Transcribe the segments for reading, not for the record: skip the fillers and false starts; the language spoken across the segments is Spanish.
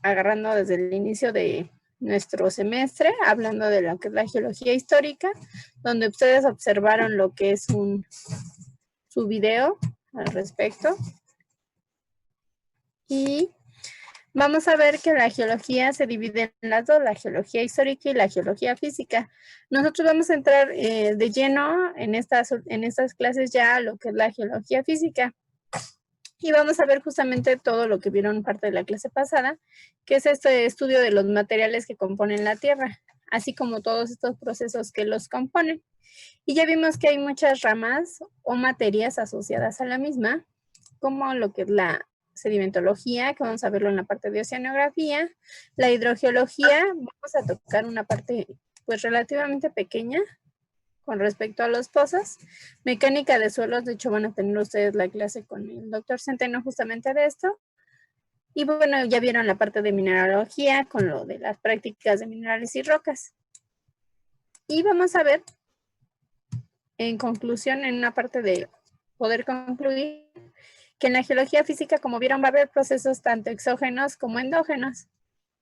agarrando desde el inicio de nuestro semestre, hablando de lo que es la geología histórica, donde ustedes observaron lo que es su video al respecto. Y vamos a ver que la geología se divide en las dos, la geología histórica y la geología física. Nosotros vamos a entrar de lleno en estas clases ya a lo que es la geología física. Y vamos a ver justamente todo lo que vieron parte de la clase pasada, que es este estudio de los materiales que componen la Tierra, así como todos estos procesos que los componen. Y ya vimos que hay muchas ramas o materias asociadas a la misma, como lo que es la sedimentología, que vamos a verlo en la parte de oceanografía, la hidrogeología, vamos a tocar una parte pues relativamente pequeña con respecto a los pozos, mecánica de suelos, de hecho van a tener ustedes la clase con el doctor Centeno justamente de esto, y bueno, ya vieron la parte de mineralogía con lo de las prácticas de minerales y rocas. Y vamos a ver, en conclusión, en una parte de poder concluir, que en la geología física, como vieron, va a haber procesos tanto exógenos como endógenos.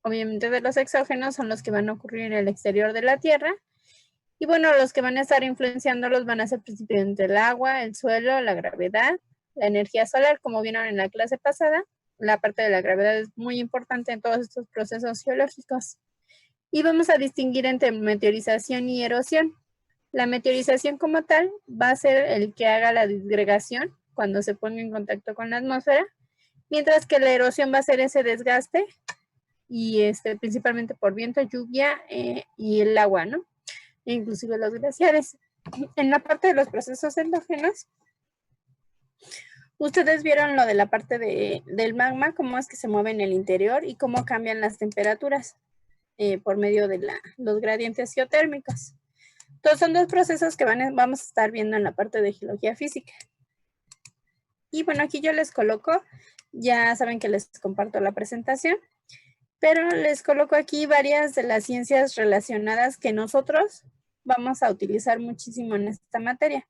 Obviamente de los exógenos son los que van a ocurrir en el exterior de la Tierra. Y bueno, los que van a estar influenciándolos van a ser principalmente el agua, el suelo, la gravedad, la energía solar, como vieron en la clase pasada. La parte de la gravedad es muy importante en todos estos procesos geológicos. Y vamos a distinguir entre meteorización y erosión. La meteorización como tal va a ser el que haga la disgregación cuando se ponga en contacto con la atmósfera, mientras que la erosión va a ser ese desgaste y principalmente por viento, lluvia y el agua, ¿no? E inclusive los glaciares. En la parte de los procesos endógenos, ustedes vieron lo de la parte del magma, cómo es que se mueve en el interior y cómo cambian las temperaturas por medio de los gradientes geotérmicos. Entonces son dos procesos que vamos a estar viendo en la parte de geología física. Y bueno, aquí yo les coloco, ya saben que les comparto la presentación, pero les coloco aquí varias de las ciencias relacionadas que nosotros vamos a utilizar muchísimo en esta materia.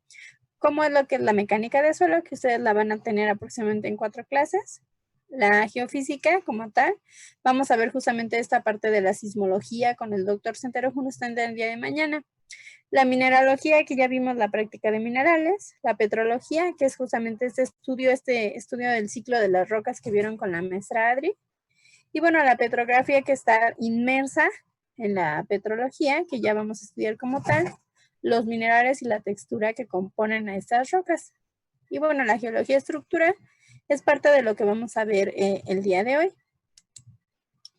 Como es lo que es la mecánica de suelo, que ustedes la van a tener aproximadamente en 4 clases. La geofísica como tal, vamos a ver justamente esta parte de la sismología con el doctor Centeno justamente el día de mañana. La mineralogía, que ya vimos la práctica de minerales, la petrología, que es justamente este estudio del ciclo de las rocas que vieron con la maestra Adri, y bueno, la petrografía, que está inmersa en la petrología, que ya vamos a estudiar como tal, los minerales y la textura que componen a estas rocas. Y bueno, la geología estructural es parte de lo que vamos a ver el día de hoy.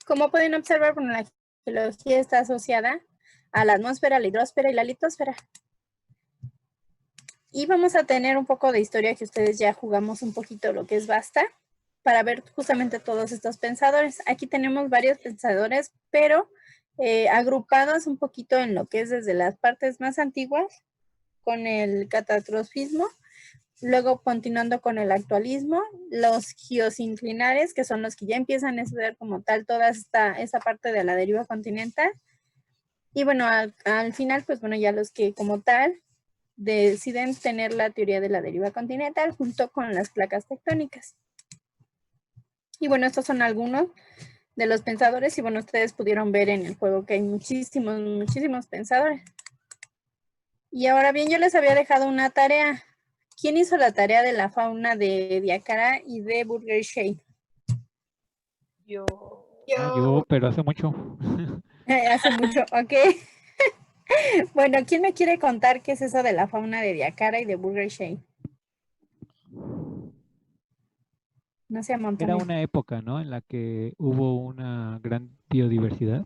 Como pueden observar, bueno, la geología está asociada a la atmósfera, la hidrosfera y la litosfera. Y vamos a tener un poco de historia, que ustedes ya jugamos un poquito lo que es Basta, para ver justamente todos estos pensadores. Aquí tenemos varios pensadores, pero agrupados un poquito en lo que es desde las partes más antiguas, con el catastrofismo, luego continuando con el actualismo, los geosinclinares, que son los que ya empiezan a estudiar como tal toda esta parte de la deriva continental, y bueno, al final, pues bueno, ya los que como tal deciden tener la teoría de la deriva continental junto con las placas tectónicas. Y bueno, estos son algunos de los pensadores, y bueno, ustedes pudieron ver en el juego que hay muchísimos pensadores. Y ahora bien, yo les había dejado una tarea. ¿Quién hizo la tarea de la fauna de Diacara y de Burger Shade? Yo, pero hace mucho. Hace mucho, ok. Bueno, ¿quién me quiere contar qué es eso de la fauna de Diacara y de Burger Shade? No se amontone. Era una época, ¿no? En la que hubo una gran biodiversidad.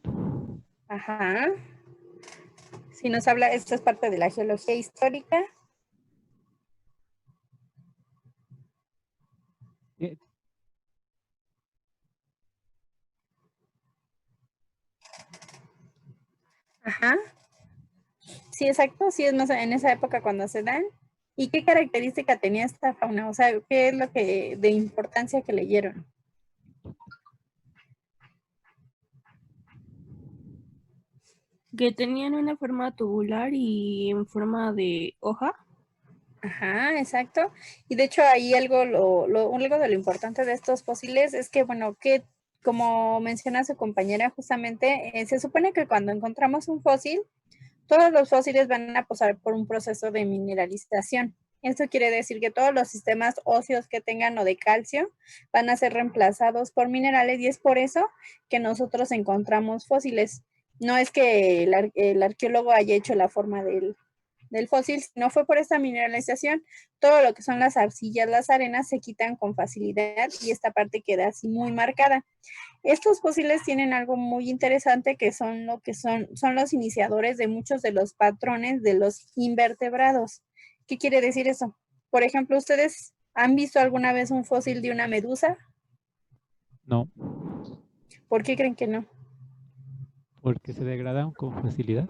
Ajá. Si nos habla, esto es parte de la geología histórica. Ajá. Sí, exacto. Sí, es más en esa época cuando se dan. ¿Y qué característica tenía esta fauna? O sea, ¿qué es lo que de importancia que leyeron? que tenían una forma tubular y en forma de hoja. Ajá, exacto. Y de hecho ahí algo de lo importante de estos fósiles es que, bueno, ¿qué como menciona su compañera justamente, se supone que cuando encontramos un fósil, todos los fósiles van a pasar por un proceso de mineralización. Esto quiere decir que todos los sistemas óseos que tengan o de calcio van a ser reemplazados por minerales y es por eso que nosotros encontramos fósiles. No es que el arqueólogo haya hecho la forma del fósil, no fue por esta mineralización, todo lo que son las arcillas, las arenas se quitan con facilidad y esta parte queda así muy marcada. Estos fósiles tienen algo muy interesante que son son los iniciadores de muchos de los patrones de los invertebrados. ¿Qué quiere decir eso? Por ejemplo, ¿ustedes han visto alguna vez un fósil de una medusa? No, ¿Por qué creen que no? porque se degradan con facilidad.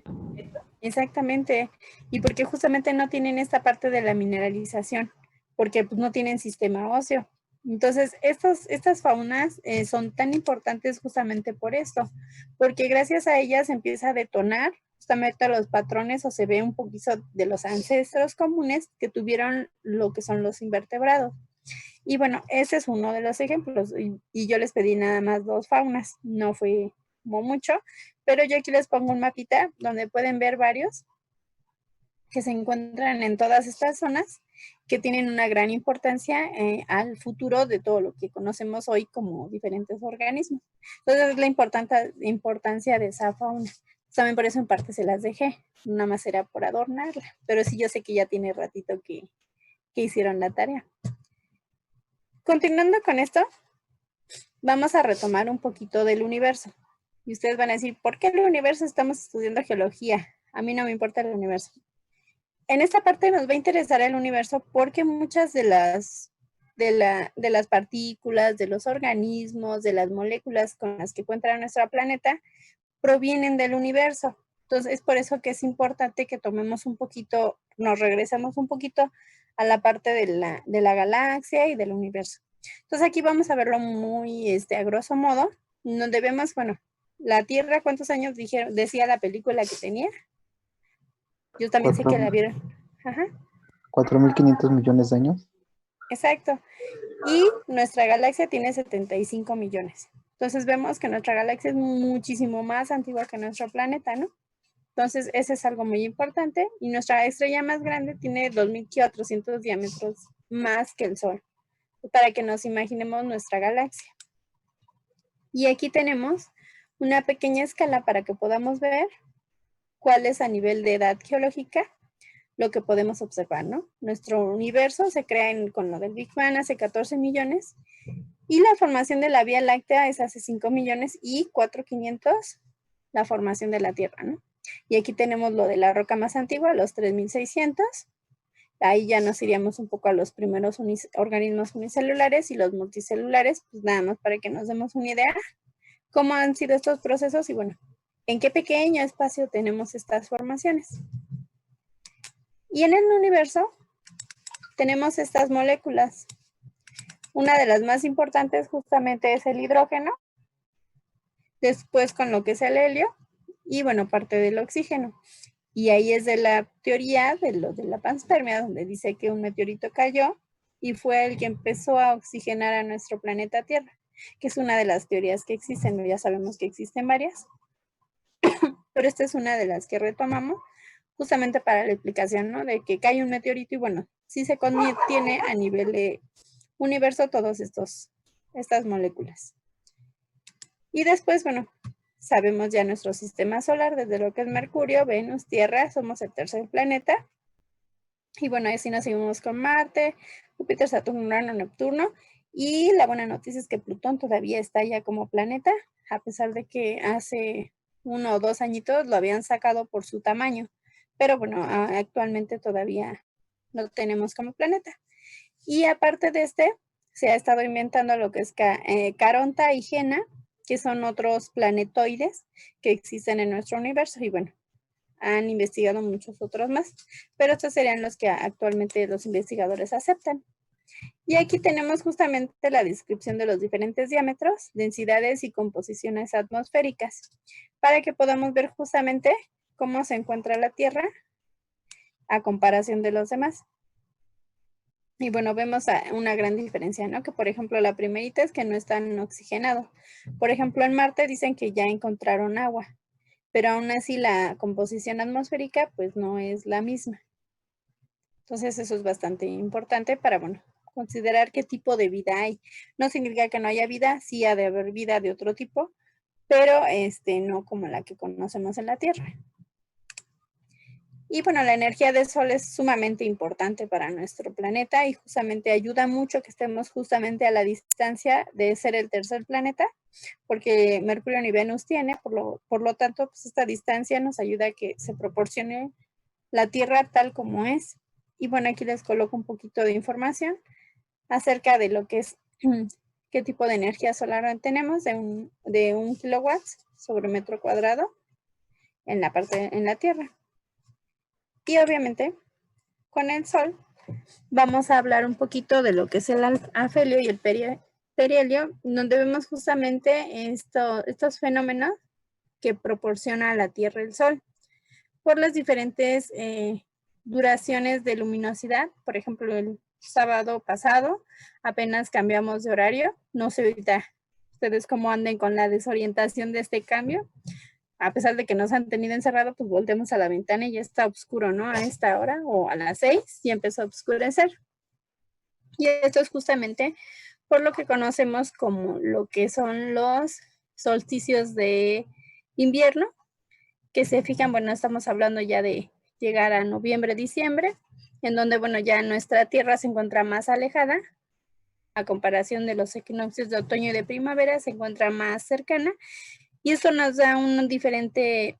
Exactamente. Y porque justamente no tienen esta parte de la mineralización, porque pues, no tienen sistema óseo. Entonces, estas faunas son tan importantes justamente por esto, porque gracias a ellas empieza a detonar justamente los patrones o se ve un poquito de los ancestros comunes que tuvieron lo que son los invertebrados. Y bueno, ese es uno de los ejemplos. Y yo les pedí nada más 2 faunas, no fue como mucho, pero yo aquí les pongo un mapita donde pueden ver varios que se encuentran en todas estas zonas que tienen una gran importancia al futuro de todo lo que conocemos hoy como diferentes organismos. Entonces, es la importancia de esa fauna. También por eso en parte se las dejé, nada más era por adornarla, pero sí yo sé que ya tiene ratito que hicieron la tarea. Continuando con esto, vamos a retomar un poquito del universo. Y ustedes van a decir, ¿por qué el universo estamos estudiando geología? A mí no me importa el universo. En esta parte nos va a interesar el universo porque muchas de las partículas, de los organismos, de las moléculas con las que cuenta nuestro planeta, provienen del universo. Entonces, es por eso que es importante que tomemos un poquito, nos regresemos un poquito a la parte de la galaxia y del universo. Entonces, aquí vamos a verlo muy a grosso modo, donde vemos, bueno, la Tierra, ¿cuántos años decía la película que tenía? Yo también sé que la vieron. Ajá. 4.500 millones de años. Exacto. Y nuestra galaxia tiene 75 millones. Entonces vemos que nuestra galaxia es muchísimo más antigua que nuestro planeta, ¿no? Entonces, ese es algo muy importante. Y nuestra estrella más grande tiene 2.400 diámetros más que el Sol, para que nos imaginemos nuestra galaxia. Y aquí tenemos una pequeña escala para que podamos ver cuál es a nivel de edad geológica lo que podemos observar, ¿no? Nuestro universo se crea con lo del Big Bang hace 14 millones y la formación de la Vía Láctea es hace 5 millones y 4.500 la formación de la Tierra, ¿no? Y aquí tenemos lo de la roca más antigua, los 3.600. Ahí ya nos iríamos un poco a los primeros organismos unicelulares y los multicelulares, pues nada más para que nos demos una idea cómo han sido estos procesos y bueno, en qué pequeño espacio tenemos estas formaciones. Y en el universo tenemos estas moléculas. Una de las más importantes justamente es el hidrógeno, después con lo que es el helio y bueno, parte del oxígeno. Y ahí es de la teoría de lo de la panspermia, donde dice que un meteorito cayó y fue el que empezó a oxigenar a nuestro planeta Tierra, que es una de las teorías que existen. Ya sabemos que existen varias, pero esta es una de las que retomamos justamente para la explicación, ¿no? De que cae un meteorito y bueno, sí se contiene a nivel de universo todas estas moléculas. Y después, bueno, sabemos ya nuestro sistema solar, desde lo que es Mercurio, Venus, Tierra, somos el tercer planeta. Y bueno, así nos seguimos con Marte, Júpiter, Saturno, Urano, Neptuno. Y la buena noticia es que Plutón todavía está ya como planeta, a pesar de que hace 1 o 2 añitos lo habían sacado por su tamaño. Pero bueno, actualmente todavía lo tenemos como planeta. Y aparte de se ha estado inventando lo que es Caronta y Gena, que son otros planetoides que existen en nuestro universo. Y bueno, han investigado muchos otros más, pero estos serían los que actualmente los investigadores aceptan. Y aquí tenemos justamente la descripción de los diferentes diámetros, densidades y composiciones atmosféricas, para que podamos ver justamente cómo se encuentra la Tierra a comparación de los demás. Y bueno, vemos una gran diferencia, ¿no? Que por ejemplo la primerita es que no están oxigenados. Por ejemplo, en Marte dicen que ya encontraron agua, pero aún así la composición atmosférica pues no es la misma. Entonces eso es bastante importante para, bueno, considerar qué tipo de vida hay. No significa que no haya vida, sí ha de haber vida de otro tipo, pero no como la que conocemos en la Tierra. Y bueno, la energía del Sol es sumamente importante para nuestro planeta y justamente ayuda mucho que estemos justamente a la distancia de ser el tercer planeta, porque Mercurio ni Venus tiene, por lo tanto, pues esta distancia nos ayuda a que se proporcione la Tierra tal como es. Y bueno, aquí les coloco un poquito de información acerca de lo que es, qué tipo de energía solar tenemos de un kilowatt sobre metro cuadrado en la Tierra. Y obviamente, con el Sol, vamos a hablar un poquito de lo que es el afelio y el perihelio, donde vemos justamente estos fenómenos que proporciona la Tierra el Sol por las diferentes duraciones de luminosidad. Por ejemplo, el sábado pasado apenas cambiamos de horario. No sé ahorita ustedes cómo anden con la desorientación de este cambio. A pesar de que nos han tenido encerrado, pues volteamos a la ventana y ya está oscuro, ¿no? A esta hora o a las 6 y empezó a oscurecer. Y esto es justamente por lo que conocemos como lo que son los solsticios de invierno, que se fijan, bueno, estamos hablando ya de llegar a noviembre, diciembre, en donde, bueno, ya nuestra Tierra se encuentra más alejada, a comparación de los equinoccios de otoño y de primavera, se encuentra más cercana, y esto nos da un diferente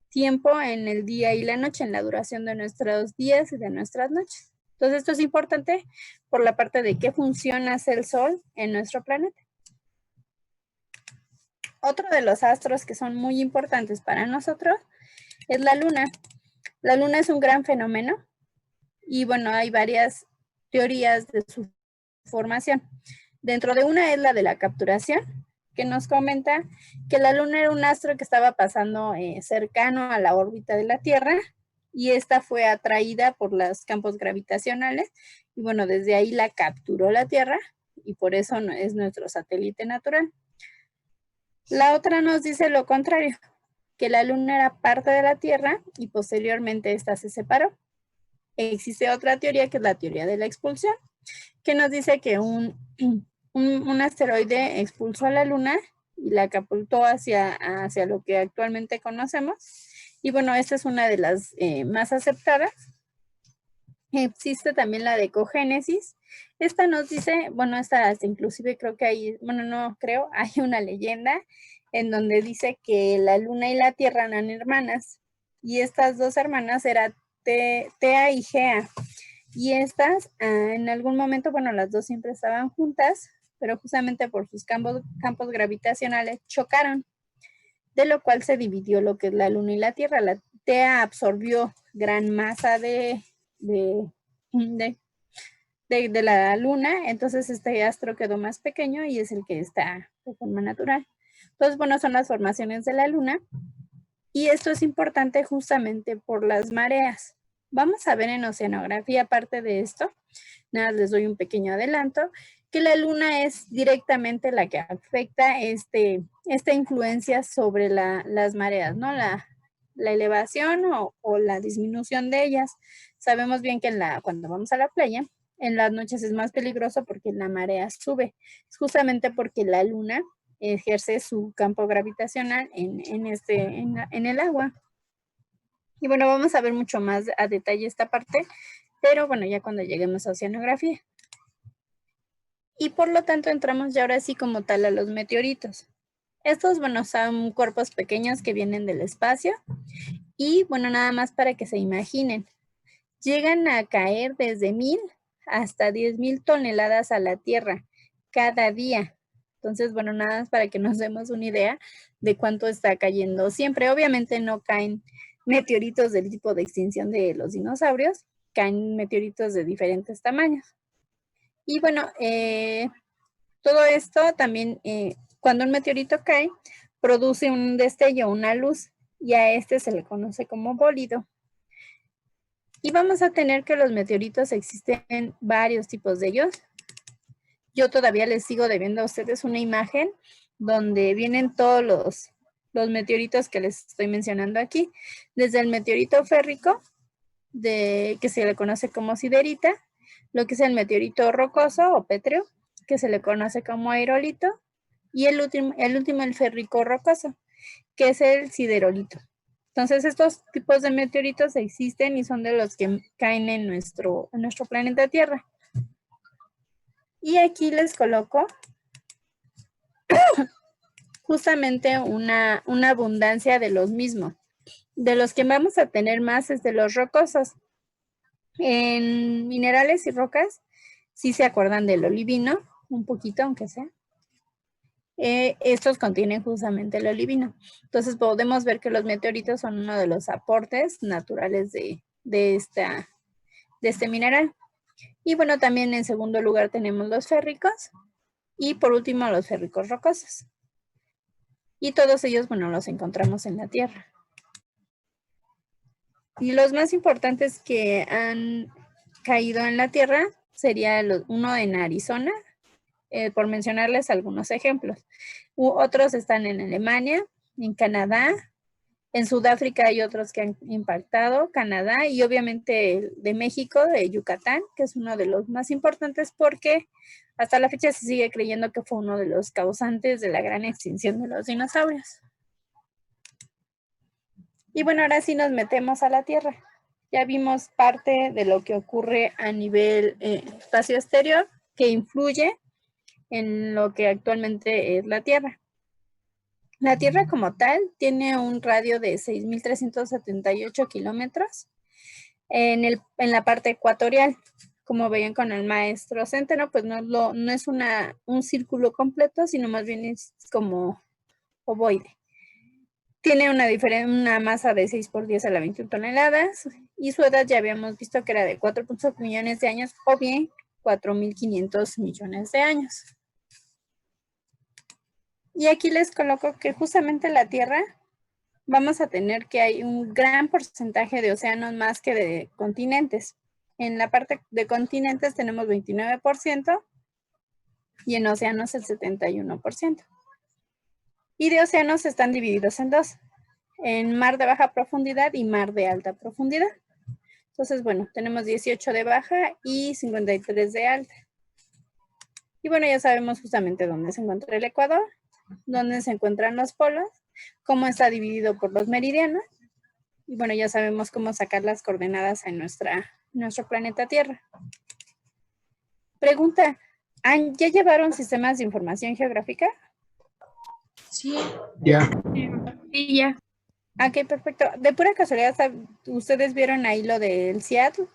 tiempo en el día y la noche, en la duración de nuestros días y de nuestras noches. Entonces, esto es importante por la parte de qué función hace el Sol en nuestro planeta. Otro de los astros que son muy importantes para nosotros es la Luna. La Luna es un gran fenómeno y bueno, hay varias teorías de su formación. Dentro de una es la de la capturación, que nos comenta que la Luna era un astro que estaba pasando cercano a la órbita de la Tierra y esta fue atraída por los campos gravitacionales y bueno, desde ahí la capturó la Tierra y por eso es nuestro satélite natural. La otra nos dice lo contrario, que la Luna era parte de la Tierra y posteriormente esta se separó. Existe otra teoría que es la teoría de la expulsión, que nos dice que un asteroide expulsó a la Luna y la catapultó hacia lo que actualmente conocemos. Y bueno, esta es una de las más aceptadas. Existe también la de ecogénesis. Esta nos dice, bueno, esta inclusive creo que hay, bueno, no creo, hay una leyenda en donde dice que la Luna y la Tierra eran hermanas. Y estas dos hermanas eran Tea y Gea. Y estas, en algún momento, bueno, las dos siempre estaban juntas, pero justamente por sus campos gravitacionales chocaron, de lo cual se dividió lo que es la Luna y la Tierra. La Tea absorbió gran masa de la Luna, entonces este astro quedó más pequeño y es el que está de forma natural. Entonces, bueno, son las formaciones de la Luna y esto es importante justamente por las mareas. Vamos a ver en oceanografía, aparte de esto, nada, les doy un pequeño adelanto, que la Luna es directamente la que afecta esta influencia sobre las mareas, ¿no? La elevación o la disminución de ellas. Sabemos bien que cuando vamos a la playa, en las noches es más peligroso porque la marea sube. Es justamente porque la Luna ejerce su campo gravitacional en el agua. Y bueno, vamos a ver mucho más a detalle esta parte, pero bueno, ya cuando lleguemos a oceanografía. Y por lo tanto entramos ya ahora sí como tal a los meteoritos. Estos, bueno, son cuerpos pequeños que vienen del espacio y bueno, nada más para que se imaginen, llegan a caer desde 1000 hasta 10,000 toneladas a la Tierra cada día. Entonces, bueno, nada más para que nos demos una idea de cuánto está cayendo siempre. Obviamente no caen meteoritos del tipo de extinción de los dinosaurios, caen meteoritos de diferentes tamaños. Y bueno, todo esto también, cuando un meteorito cae, produce un destello, una luz, y a este se le conoce como bólido. Y vamos a tener que los meteoritos existen varios tipos de ellos. Yo todavía les sigo debiendo a ustedes una imagen donde vienen todos los meteoritos que les estoy mencionando aquí. Desde el meteorito férrico, que se le conoce como siderita, lo que es el meteorito rocoso o pétreo, que se le conoce como aerolito, y el último, el férrico rocoso, que es el siderolito. Entonces, estos tipos de meteoritos existen y son de los que caen en nuestro planeta Tierra. Y aquí les coloco justamente una abundancia de los mismos. De los que vamos a tener más es de los rocosos. En minerales y rocas, sí se acuerdan del olivino, un poquito aunque sea. Estos contienen justamente el olivino. Entonces podemos ver que los meteoritos son uno de los aportes naturales de este mineral. Y bueno, también en segundo lugar tenemos los férricos y por último los férricos rocosos. Y todos ellos, bueno, los encontramos en la Tierra. Y los más importantes que han caído en la Tierra sería uno en Arizona, por mencionarles algunos ejemplos. Otros están en Alemania, en Canadá, en Sudáfrica hay otros que han impactado, Canadá y obviamente de México, de Yucatán, que es uno de los más importantes porque hasta la fecha se sigue creyendo que fue uno de los causantes de la gran extinción de los dinosaurios. Y bueno, ahora sí nos metemos a la Tierra. Ya vimos parte de lo que ocurre a nivel espacio exterior que influye en lo que actualmente es la Tierra. La Tierra como tal tiene un radio de 6.378 kilómetros en la parte ecuatorial. Como veían con el maestro Centeno, pues no es un círculo completo, sino más bien es como ovoide. Tiene una masa de 6 por 10 a la 21 toneladas y su edad ya habíamos visto que era de 4.5 millones de años o bien 4.500 millones de años. Y aquí les coloco que justamente la Tierra vamos a tener que hay un gran porcentaje de océanos más que de continentes. En la parte de continentes tenemos 29% y en océanos el 71%. Y de océanos están divididos en dos, en mar de baja profundidad y mar de alta profundidad. Entonces, bueno, tenemos 18 de baja y 53 de alta. Y bueno, ya sabemos justamente dónde se encuentra el Ecuador, dónde se encuentran los polos, cómo está dividido por los meridianos. Y bueno, ya sabemos cómo sacar las coordenadas en nuestro planeta Tierra. Pregunta, ¿ya llevaron sistemas de información geográfica? Sí. Ya. Sí, ya. Ok, perfecto. De pura casualidad, ¿ustedes vieron ahí lo del Seattle?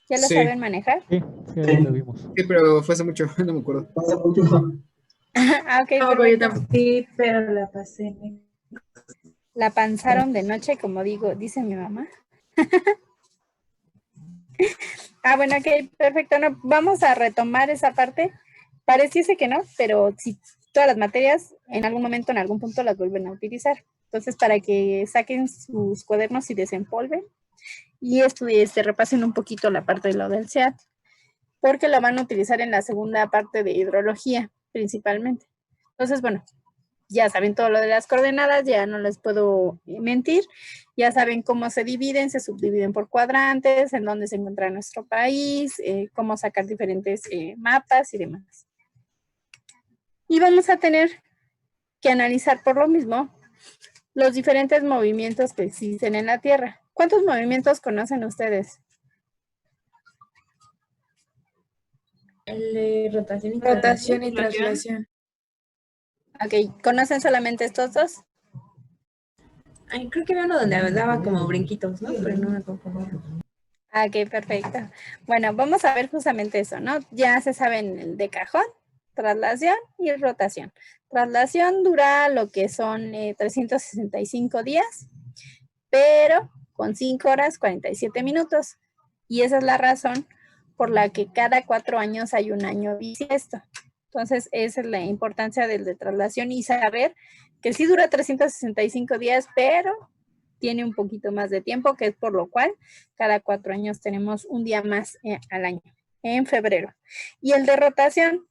¿Ya lo Sí. saben manejar? Sí, sí, ahí lo vimos. Sí, pero fue hace mucho, no me acuerdo. Ah, ok, No, yo perfecto. tampoco. Sí, pero la pasé. La panzaron de noche, como dice mi mamá. Ah, bueno, ok, perfecto. No, vamos a retomar esa parte. Pareciese que no, pero si todas las materias en algún momento, en algún punto las vuelven a utilizar. Entonces, para que saquen sus cuadernos y desempolven y repasen un poquito la parte de lo del SEAT, porque lo van a utilizar en la segunda parte de hidrología, principalmente. Entonces, bueno, ya saben todo lo de las coordenadas, ya no les puedo mentir, ya saben cómo se subdividen por cuadrantes, en dónde se encuentra nuestro país, cómo sacar diferentes mapas y demás. Y vamos a tener que analizar por lo mismo los diferentes movimientos que existen en la Tierra. ¿Cuántos movimientos conocen ustedes? El de rotación y Rotación y traslación. Ok, ¿conocen solamente estos dos? Ay, creo que era uno donde daba como brinquitos, ¿no? Pero no me acuerdo. Ok, perfecto. Bueno, vamos a ver justamente eso, ¿no? Ya se saben el de cajón, traslación y rotación. Traslación dura lo que son 365 días, pero con 5 horas 47 minutos. Y esa es la razón por la que cada 4 años hay un año bisiesto. Entonces, esa es la importancia del de traslación y saber que sí dura 365 días, pero tiene un poquito más de tiempo, que es por lo cual cada 4 años tenemos un día más al año, en febrero. Y el de rotación,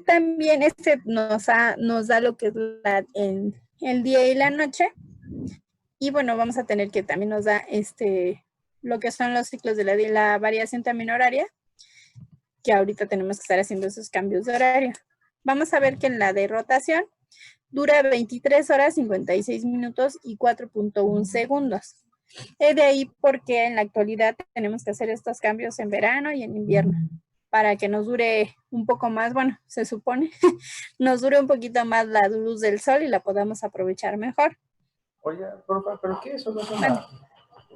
también nos da lo que es el día y la noche. Y bueno, vamos a tener que también nos da lo que son los ciclos de la variación también horaria, que ahorita tenemos que estar haciendo esos cambios de horario. Vamos a ver que en la de rotación dura 23 horas 56 minutos y 4.1 segundos. De ahí porque en la actualidad tenemos que hacer estos cambios en verano y en invierno para que nos dure un poco más, bueno, se supone, nos dure un poquito más la luz del sol y la podamos aprovechar mejor. Oye, pero ¿qué eso no es una...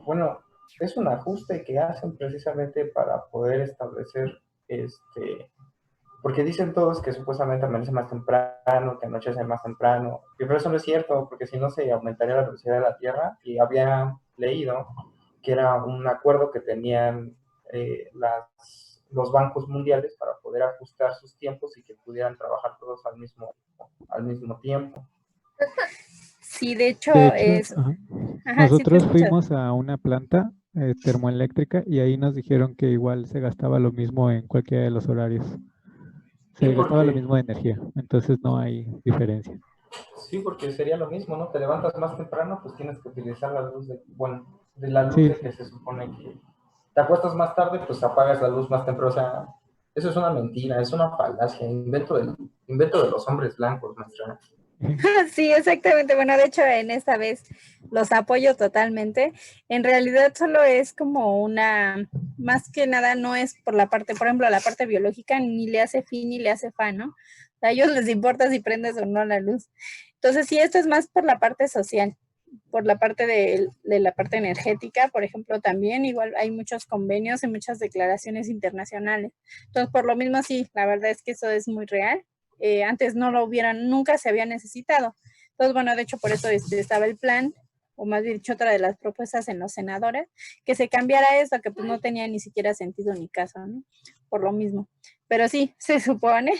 Bueno, es un ajuste que hacen precisamente para poder establecer porque dicen todos que supuestamente amanece más temprano, que anochece más temprano, pero eso no es cierto, porque si no se aumentaría la velocidad de la Tierra, y había leído que era un acuerdo que tenían los bancos mundiales para poder ajustar sus tiempos y que pudieran trabajar todos al mismo tiempo. Sí, de hecho es... ajá. Ajá, Nosotros sí, fuimos a una planta termoeléctrica y ahí nos dijeron que igual se gastaba lo mismo en cualquiera de los horarios. Se Sí, gastaba lo mismo de energía, entonces no hay diferencia. Sí, porque sería lo mismo, ¿no? Te levantas más temprano, pues tienes que utilizar la luz de la luz Sí, de que se supone que te acuestas más tarde, pues apagas la luz más temprano. O sea, eso es una mentira, es una falacia, invento de los hombres blancos, maestra. Sí, exactamente. Bueno, de hecho, en esta vez los apoyo totalmente. En realidad solo es como más que nada no es por la parte, por ejemplo, la parte biológica, ni le hace fin ni le hace fa, ¿no? A ellos les importa si prendes o no la luz. Entonces, sí, esto es más por la parte social, por la parte de la parte energética, por ejemplo, también igual hay muchos convenios y muchas declaraciones internacionales. Entonces, por lo mismo, sí, la verdad es que eso es muy real. Antes no lo hubieran, nunca se había necesitado. Entonces, bueno, de hecho, por eso estaba el plan, o más bien dicho, otra de las propuestas en los senadores, que se cambiara esto, que pues no tenía ni siquiera sentido ni caso, ¿no? Por lo mismo. Pero sí, se supone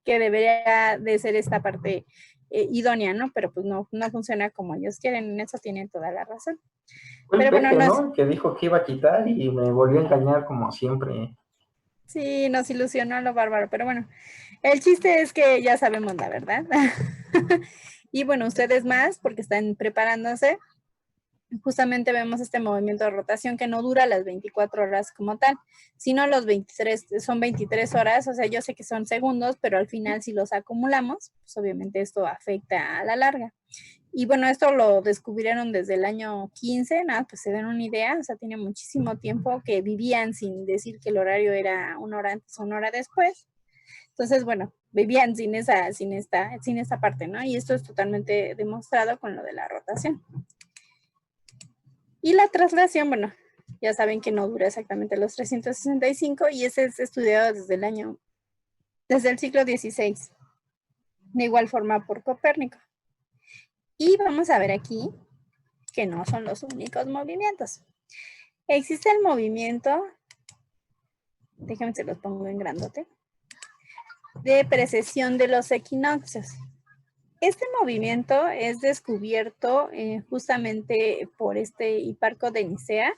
que debería de ser esta parte idónea, ¿no? Pero pues no funciona como ellos quieren, en eso tienen toda la razón. Fue el Pero bueno, Peje, ¿no? Que dijo que iba a quitar y me volvió a engañar como siempre. Sí, nos ilusionó lo bárbaro, pero bueno, el chiste es que ya sabemos la verdad. Y bueno, ustedes más, porque están preparándose, justamente vemos este movimiento de rotación que no dura las 24 horas como tal, sino son 23 horas, o sea, yo sé que son segundos, pero al final si los acumulamos, pues obviamente esto afecta a la larga. Y bueno, esto lo descubrieron desde el año 15, nada, pues se den una idea, o sea, tiene muchísimo tiempo que vivían sin decir que el horario era 1 hora antes o 1 hora después. Entonces, bueno, vivían sin esta parte, ¿no? Y esto es totalmente demostrado con lo de la rotación. Y la traslación, bueno, ya saben que no dura exactamente los 365 y ese es estudiado desde el siglo XVI. De igual forma por Copérnico. Y vamos a ver aquí que no son los únicos movimientos. Existe el movimiento, déjenme se los pongo en grandote, de precesión de los equinoccios. Este movimiento es descubierto justamente por Hiparco de Nicea.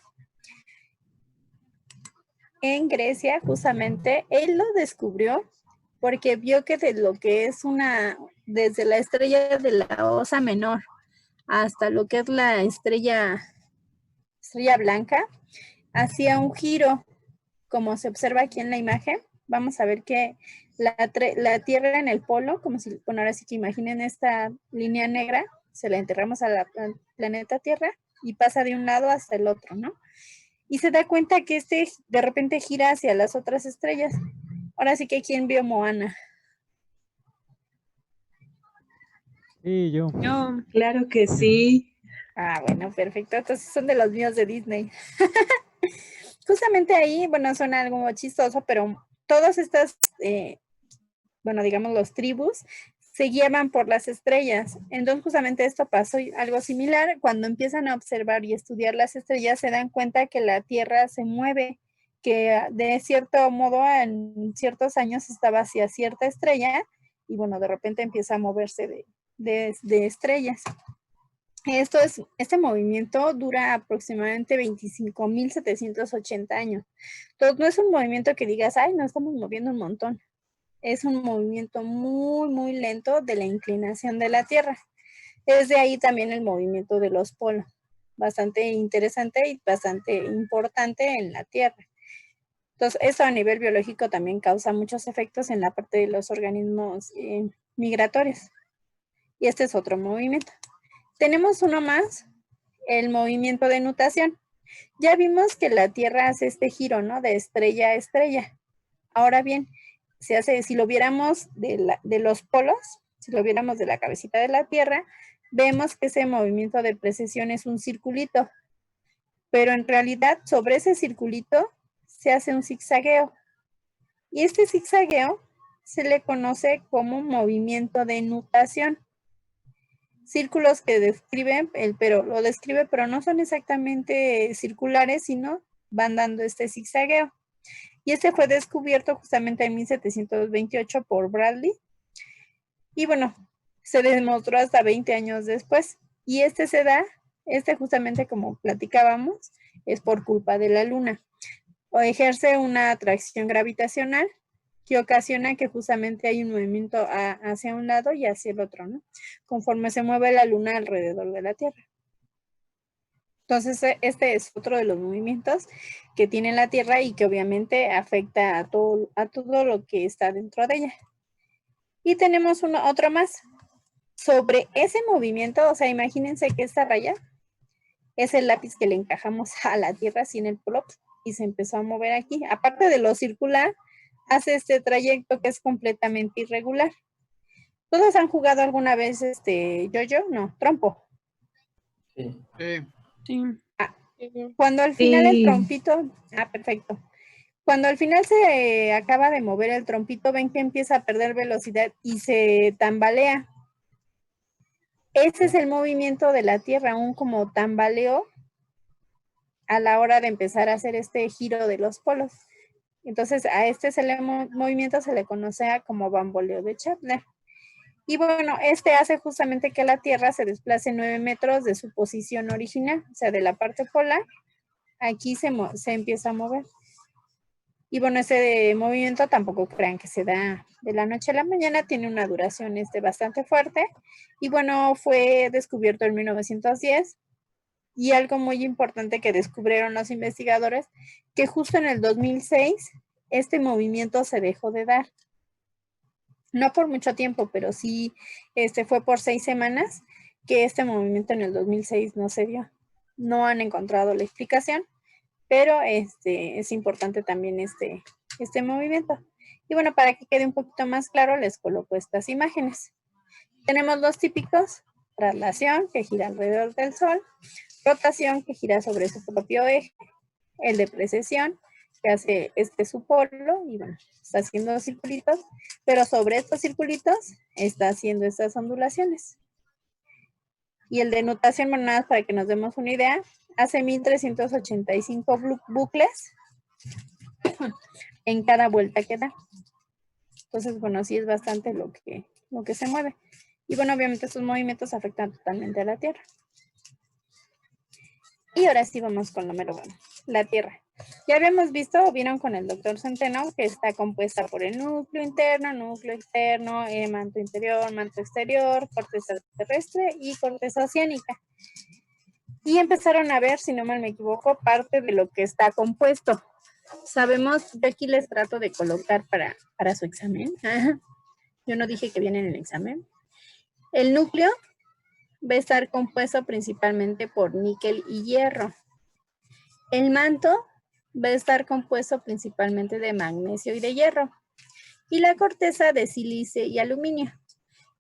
En Grecia, justamente, él lo descubrió porque vio que de lo que es desde la estrella de la Osa Menor hasta lo que es la estrella blanca, hacía un giro, como se observa aquí en la imagen. Vamos a ver que la Tierra en el polo, como si, bueno, ahora sí que imaginen esta línea negra, se la enterramos al planeta Tierra y pasa de un lado hasta el otro, ¿no? Y se da cuenta que de repente gira hacia las otras estrellas. Ahora sí que ¿quién vio Moana? Sí, yo. Claro que sí. Ah, bueno, perfecto. Entonces son de los míos de Disney. Justamente ahí, bueno, suena algo chistoso, pero todas estas, bueno, digamos los tribus, se guiaban por las estrellas. Entonces justamente esto pasó algo similar. Cuando empiezan a observar y estudiar las estrellas, se dan cuenta que la Tierra se mueve, que de cierto modo en ciertos años estaba hacia cierta estrella y bueno, de repente empieza a moverse de estrellas. Este movimiento dura aproximadamente 25.780 años. Entonces, no es un movimiento que digas, ay, nos estamos moviendo un montón. Es un movimiento muy, muy lento de la inclinación de la Tierra. Es de ahí también el movimiento de los polos. Bastante interesante y bastante importante en la Tierra. Entonces, esto a nivel biológico también causa muchos efectos en la parte de los organismos migratorios. Y este es otro movimiento. Tenemos uno más, el movimiento de nutación. Ya vimos que la Tierra hace este giro, ¿no? De estrella a estrella. Ahora bien, si lo viéramos de los polos, si lo viéramos de la cabecita de la Tierra, vemos que ese movimiento de precesión es un circulito. Pero en realidad, sobre ese circulito se hace un zigzagueo. Y este zigzagueo se le conoce como movimiento de nutación. Círculos que describen, pero no son exactamente circulares, sino van dando este zigzagueo. Y este fue descubierto justamente en 1728 por Bradley. Y bueno, se demostró hasta 20 años después. Y este justamente como platicábamos, es por culpa de la Luna. O ejerce una atracción gravitacional que ocasiona que justamente hay un movimiento hacia un lado y hacia el otro, ¿no? Conforme se mueve la Luna alrededor de la Tierra. Entonces, este es otro de los movimientos que tiene la Tierra y que obviamente afecta a todo lo que está dentro de ella. Y tenemos otro más. Sobre ese movimiento, o sea, imagínense que esta raya es el lápiz que le encajamos a la Tierra así en el polo y se empezó a mover aquí. Aparte de lo circular, hace este trayecto que es completamente irregular. ¿Todos han jugado alguna vez yo-yo? No, trompo. Sí. Sí. Cuando al final el trompito, perfecto. Cuando al final se acaba de mover el trompito, ven que empieza a perder velocidad y se tambalea. Ese es el movimiento de la Tierra, un como tambaleo a la hora de empezar a hacer este giro de los polos. Entonces, a este movimiento se le conoce como bamboleo de Chapler. Y bueno, este hace justamente que la Tierra se desplace 9 metros de su posición original, o sea, de la parte polar, aquí se empieza a mover. Y bueno, ese movimiento tampoco crean que se da de la noche a la mañana, tiene una duración bastante fuerte. Y bueno, fue descubierto en 1910. Y algo muy importante que descubrieron los investigadores, que justo en el 2006, este movimiento se dejó de dar. No por mucho tiempo, pero sí fue por 6 semanas que este movimiento en el 2006 no se dio. No han encontrado la explicación, pero es importante también este movimiento. Y bueno, para que quede un poquito más claro, les coloco estas imágenes. Tenemos los típicos: traslación, que gira alrededor del Sol; rotación, que gira sobre su propio eje; el de precesión, que hace su polo y bueno, está haciendo circulitos, pero sobre estos circulitos está haciendo estas ondulaciones. Y el de nutación, bueno, nada más para que nos demos una idea, hace 1385 bucles en cada vuelta que da. Entonces, bueno, sí es bastante lo que se mueve. Y bueno, obviamente estos movimientos afectan totalmente a la Tierra. Y ahora sí vamos con lo mero bueno, la Tierra. Ya habíamos visto, o vieron con el doctor Centeno, que está compuesta por el núcleo interno, núcleo externo, manto interior, manto exterior, corteza terrestre y corteza oceánica. Y empezaron a ver, si no mal me equivoco, parte de lo que está compuesto. Sabemos, yo aquí les trato de colocar para su examen. Yo no dije que viene en el examen. El núcleo va a estar compuesto principalmente por níquel y hierro. El manto va a estar compuesto principalmente de magnesio y de hierro. Y la corteza de sílice y aluminio.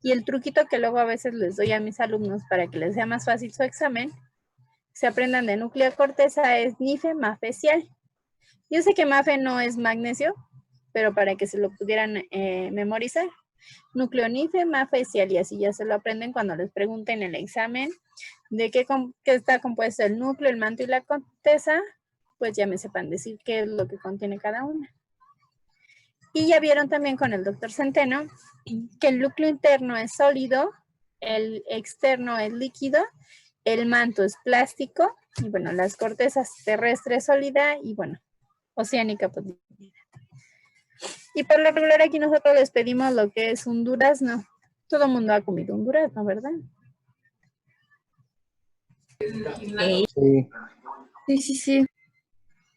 Y el truquito que luego a veces les doy a mis alumnos para que les sea más fácil su examen, se aprendan de núcleo corteza, es NIFE, MAFE, SIAL. Yo sé que MAFE no es magnesio, pero para que se lo pudieran memorizar. Núcleo NIFE, MAFE, SIAL, y así ya se lo aprenden cuando les pregunten en el examen de qué está compuesto el núcleo, el manto y la corteza, pues ya me sepan decir qué es lo que contiene cada una. Y ya vieron también con el doctor Centeno que el núcleo interno es sólido, el externo es líquido el manto es plástico, y bueno, las cortezas terrestre sólida, y bueno, oceánica pues. Y por lo regular aquí nosotros les pedimos lo que es un durazno. Todo el mundo ha comido un durazno, ¿verdad? Sí. Sí.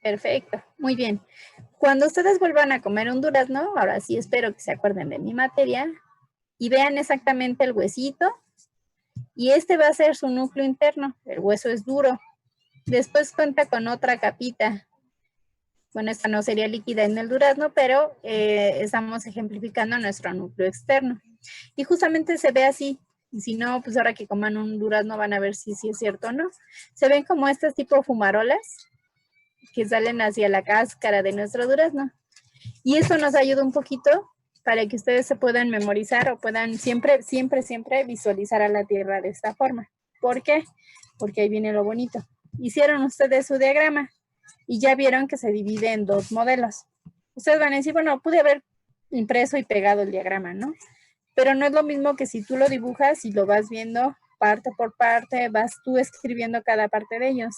Perfecto, muy bien. Cuando ustedes vuelvan a comer un durazno, ahora sí espero que se acuerden de mi materia y vean exactamente el huesito. Y este va a ser su núcleo interno. El hueso es duro. Después cuenta con otra capita. Bueno, esta no sería líquida en el durazno, pero estamos ejemplificando nuestro núcleo externo. Y justamente se ve así. Y si no, pues ahora que coman un durazno van a ver si es cierto o no. Se ven como estas tipo fumarolas que salen hacia la cáscara de nuestro durazno. Y eso nos ayuda un poquito para que ustedes se puedan memorizar o puedan siempre visualizar a la Tierra de esta forma. ¿Por qué? Porque ahí viene lo bonito. Hicieron ustedes su diagrama y ya vieron que se divide en dos modelos. Ustedes van a decir, bueno, pude haber impreso y pegado el diagrama, ¿no? Pero no es lo mismo que si tú lo dibujas y lo vas viendo parte por parte, vas tú escribiendo cada parte de ellos.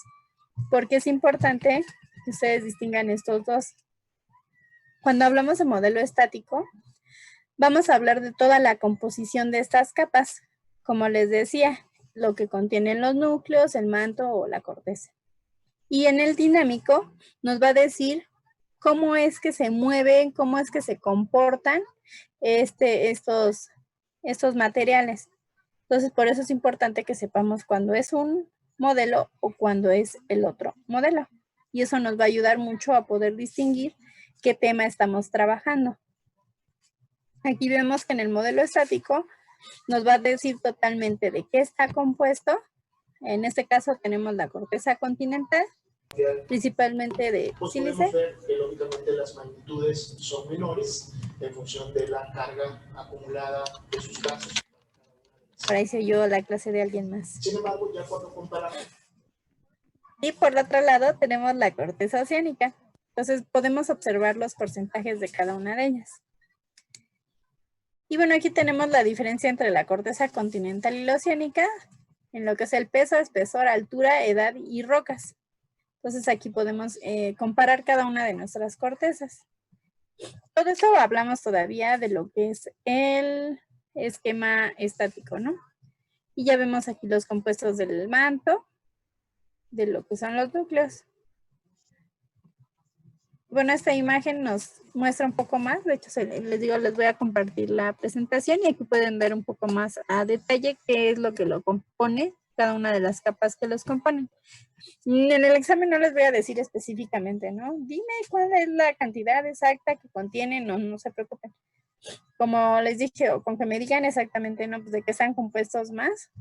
Porque es importante que ustedes distingan estos dos. Cuando hablamos de modelo estático, vamos a hablar de toda la composición de estas capas. Como les decía, lo que contienen los núcleos, el manto o la corteza. Y en el dinámico nos va a decir cómo es que se mueven, cómo es que se comportan estos materiales. Entonces, por eso es importante que sepamos cuándo es un modelo o cuándo es el otro modelo. Y eso nos va a ayudar mucho a poder distinguir qué tema estamos trabajando. Aquí vemos que en el modelo estático nos va a decir totalmente de qué está compuesto. En este caso tenemos la corteza continental, principalmente de sílice. Podemos ver que lógicamente las magnitudes son menores en función de la carga acumulada de sustancias. Por ahí se oyó la clase de alguien más. Sin embargo, ya cuando comparamos. Y por otro lado tenemos la corteza oceánica. Entonces podemos observar los porcentajes de cada una de ellas. Y bueno, aquí tenemos la diferencia entre la corteza continental y la oceánica, en lo que es el peso, espesor, altura, edad y rocas. Entonces aquí podemos comparar cada una de nuestras cortezas. Todo esto hablamos todavía de lo que es el esquema estático, ¿no? Y ya vemos aquí los compuestos del manto, de lo que son los núcleos. Bueno, esta imagen nos muestra un poco más. De hecho, les digo, les voy a compartir la presentación y aquí pueden ver un poco más a detalle qué es lo que lo compone, cada una de las capas que los componen. En el examen no les voy a decir específicamente, ¿no? Dime cuál es la cantidad exacta que contiene, no se preocupen. Como les dije, o con que me digan exactamente, ¿no? Pues de qué están compuestos más,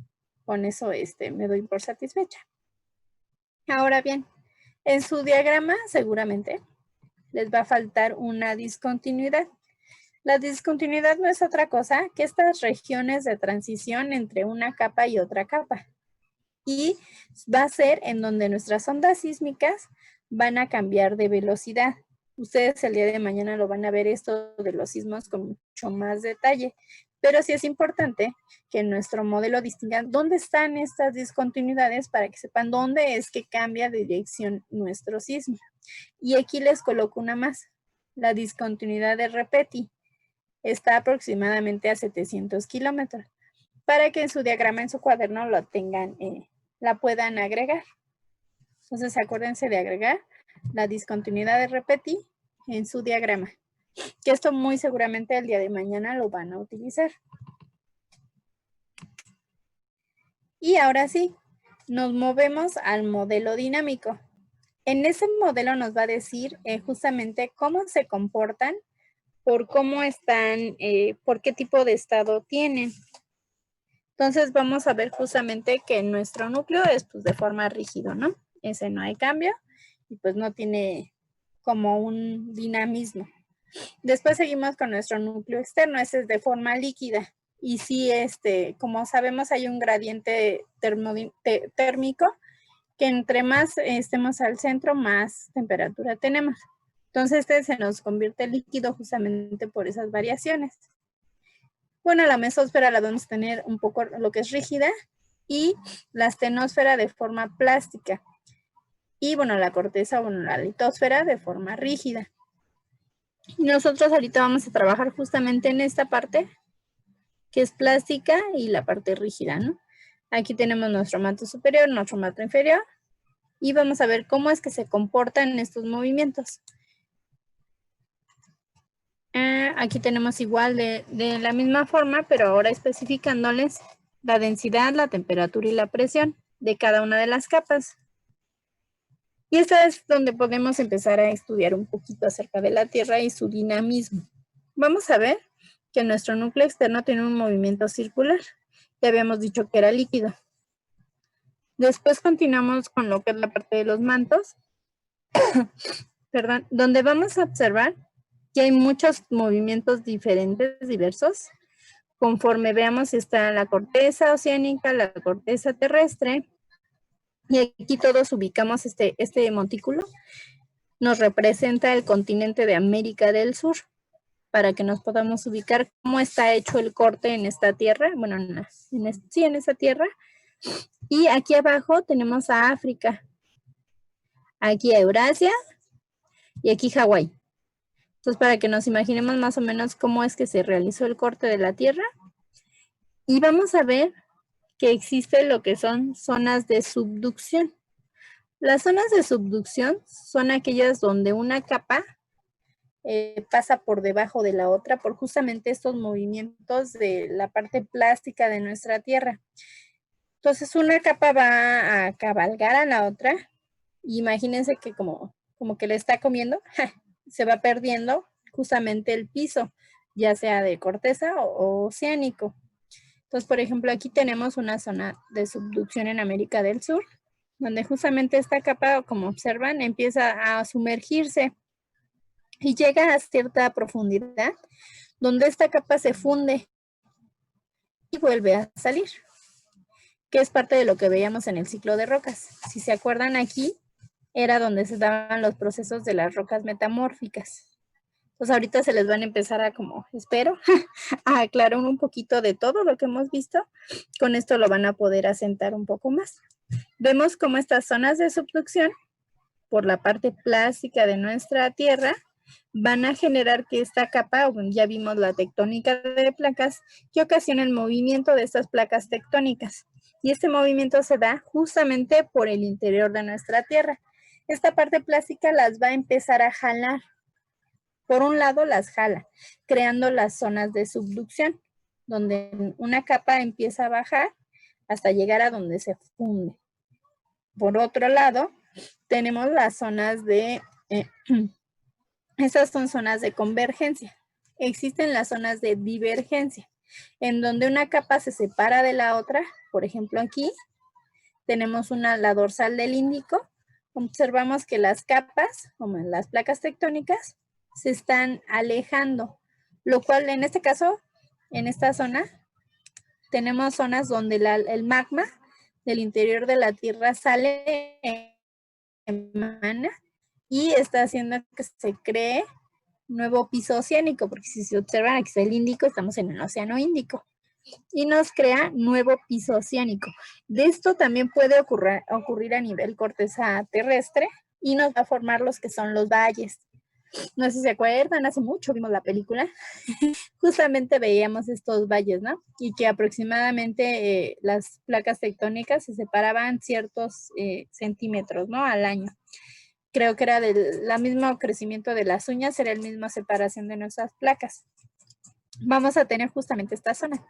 con eso me doy por satisfecha. Ahora bien, en su diagrama seguramente les va a faltar una discontinuidad. La discontinuidad no es otra cosa que estas regiones de transición entre una capa y otra capa. Y va a ser en donde nuestras ondas sísmicas van a cambiar de velocidad. Ustedes el día de mañana lo van a ver esto de los sismos con mucho más detalle. Pero sí es importante que en nuestro modelo distingan dónde están estas discontinuidades para que sepan dónde es que cambia de dirección nuestro sismo. Y aquí les coloco una más. La discontinuidad de Repeti está aproximadamente a 700 kilómetros. Para que en su diagrama, en su cuaderno, lo tengan, la puedan agregar. Entonces, acuérdense de agregar la discontinuidad de Repeti en su diagrama. Que esto muy seguramente el día de mañana lo van a utilizar. Y ahora sí, nos movemos al modelo dinámico. En ese modelo nos va a decir justamente cómo se comportan, por cómo están, por qué tipo de estado tienen. Entonces vamos a ver justamente que nuestro núcleo es pues, de forma rígido, ¿no? Ese no hay cambio y pues no tiene como un dinamismo. Después seguimos con nuestro núcleo externo, ese es de forma líquida. Y sí, como sabemos hay un gradiente térmico que entre más estemos al centro, más temperatura tenemos. Entonces se nos convierte en líquido justamente por esas variaciones. Bueno, la mesósfera la vamos a tener un poco lo que es rígida y la astenosfera de forma plástica. Y bueno, la corteza, bueno, la litosfera de forma rígida. Y nosotros ahorita vamos a trabajar justamente en esta parte, que es plástica y la parte rígida, ¿no? Aquí tenemos nuestro manto superior, nuestro manto inferior, y vamos a ver cómo es que se comportan estos movimientos. Aquí tenemos igual de la misma forma, pero ahora especificándoles la densidad, la temperatura y la presión de cada una de las capas. Y esta es donde podemos empezar a estudiar un poquito acerca de la Tierra y su dinamismo. Vamos a ver que nuestro núcleo externo tiene un movimiento circular. Ya habíamos dicho que era líquido. Después continuamos con lo que es la parte de los mantos, perdón, donde vamos a observar que hay muchos movimientos diferentes, diversos, conforme veamos si está la corteza oceánica, la corteza terrestre. Y aquí todos ubicamos este montículo. Nos representa el continente de América del Sur, para que nos podamos ubicar cómo está hecho el corte en esta tierra. Bueno, en esta tierra. Y aquí abajo tenemos a África. Aquí a Eurasia y aquí Hawái. Entonces, para que nos imaginemos más o menos cómo es que se realizó el corte de la tierra. Y vamos a ver que existe lo que son zonas de subducción. Las zonas de subducción son aquellas donde una capa pasa por debajo de la otra por justamente estos movimientos de la parte plástica de nuestra tierra. Entonces una capa va a cabalgar a la otra. Imagínense que como que le está comiendo, se va perdiendo justamente el piso, ya sea de corteza o oceánico. Entonces, por ejemplo, aquí tenemos una zona de subducción en América del Sur, donde justamente esta capa, como observan, empieza a sumergirse y llega a cierta profundidad, donde esta capa se funde y vuelve a salir, que es parte de lo que veíamos en el ciclo de rocas. Si se acuerdan, aquí era donde se daban los procesos de las rocas metamórficas. Pues ahorita se les van a empezar a, como espero, a aclarar un poquito de todo lo que hemos visto. Con esto lo van a poder asentar un poco más. Vemos cómo estas zonas de subducción, por la parte plástica de nuestra Tierra, van a generar que esta capa, ya vimos la tectónica de placas, que ocasiona el movimiento de estas placas tectónicas. Y este movimiento se da justamente por el interior de nuestra Tierra. Esta parte plástica las va a empezar a jalar. Por un lado las jala, creando las zonas de subducción, donde una capa empieza a bajar hasta llegar a donde se funde. Por otro lado, tenemos las zonas de, estas son zonas de convergencia. Existen las zonas de divergencia, en donde una capa se separa de la otra. Por ejemplo, aquí tenemos la dorsal del Índico. Observamos que las capas, como en las placas tectónicas, se están alejando, lo cual en este caso, en esta zona, tenemos zonas donde el magma del interior de la Tierra sale, emana, y está haciendo que se cree nuevo piso oceánico, porque si se observan, aquí está el Índico, estamos en el Océano Índico, y nos crea nuevo piso oceánico. De esto también puede ocurrir a nivel corteza terrestre, y nos va a formar los que son los valles. No sé si se acuerdan, hace mucho vimos la película, justamente veíamos estos valles, ¿no? Y que aproximadamente las placas tectónicas se separaban ciertos centímetros, ¿no? Al año. Creo que era del mismo crecimiento de las uñas, era la misma separación de nuestras placas. Vamos a tener justamente esta zona.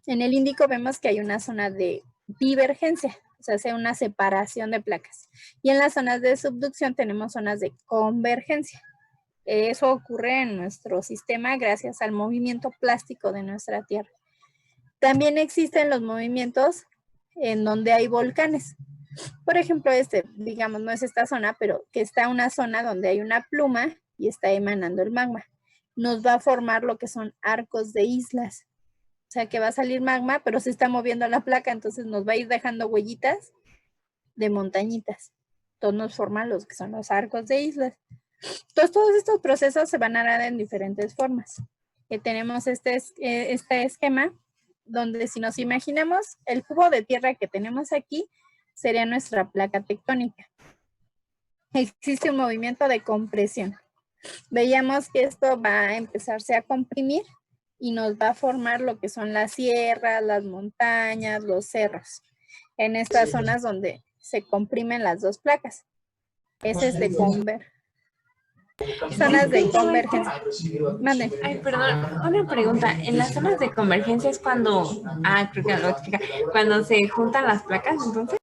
En el Índico vemos que hay una zona de divergencia, o sea, hace una separación de placas. Y en las zonas de subducción tenemos zonas de convergencia. Eso ocurre en nuestro sistema gracias al movimiento plástico de nuestra Tierra. También existen los movimientos en donde hay volcanes. Por ejemplo, digamos, no es esta zona, pero que está una zona donde hay una pluma y está emanando el magma. Nos va a formar lo que son arcos de islas. O sea, que va a salir magma, pero se está moviendo la placa, entonces nos va a ir dejando huellitas de montañitas. Entonces nos forman los que son los arcos de islas. Entonces, todos estos procesos se van a dar en diferentes formas. Tenemos este esquema donde si nos imaginamos el cubo de tierra que tenemos aquí, sería nuestra placa tectónica. Existe un movimiento de compresión. Veíamos que esto va a empezarse a comprimir y nos va a formar lo que son las sierras, las montañas, los cerros, en estas zonas donde se comprimen las dos placas. Ese es de zonas de convergencia. Mande. Ay, perdón, una pregunta. En las zonas de convergencia es cuando, creo que lo explica, cuando se juntan las placas, entonces.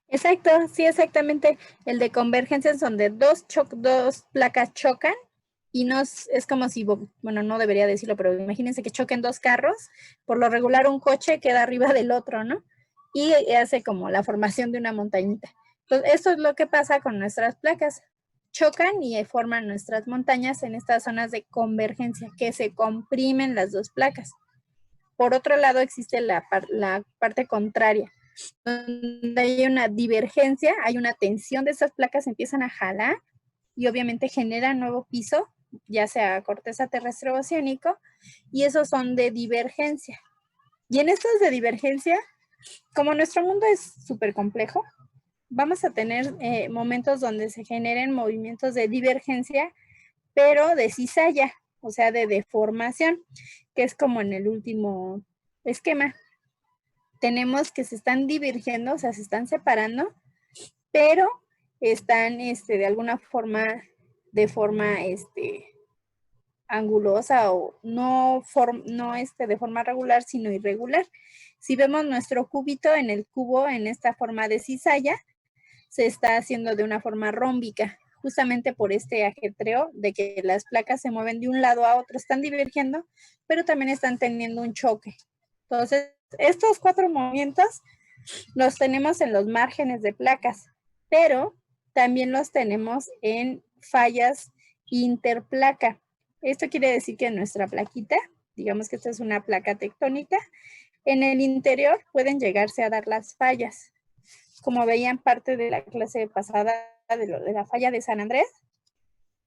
Exacto, sí, exactamente. El de convergencia es donde dos placas chocan y es como si, bueno, no debería decirlo, pero imagínense que choquen dos carros. Por lo regular un coche queda arriba del otro, ¿no? Y hace como la formación de una montañita. Entonces, esto es lo que pasa con nuestras placas. Chocan y forman nuestras montañas en estas zonas de convergencia, que se comprimen las dos placas. Por otro lado, existe la parte contraria, donde hay una divergencia, hay una tensión de estas placas, empiezan a jalar y obviamente generan nuevo piso, ya sea corteza terrestre o oceánico, y esos son de divergencia. Y en estos de divergencia, como nuestro mundo es súper complejo, vamos a tener momentos donde se generen movimientos de divergencia, pero de cizalla, o sea, de deformación, que es como en el último esquema. Tenemos que se están divergiendo, o sea, se están separando, pero están de alguna forma, de forma angulosa o no de forma regular, sino irregular. Si vemos nuestro cubito en el cubo, en esta forma de cizalla, se está haciendo de una forma rómbica, justamente por este ajetreo de que las placas se mueven de un lado a otro, están divergiendo, pero también están teniendo un choque. Entonces, estos 4 movimientos los tenemos en los márgenes de placas, pero también los tenemos en fallas interplaca. Esto quiere decir que nuestra plaquita, digamos que esta es una placa tectónica, en el interior pueden llegarse a dar las fallas. Como veían parte de la clase pasada de la falla de San Andrés,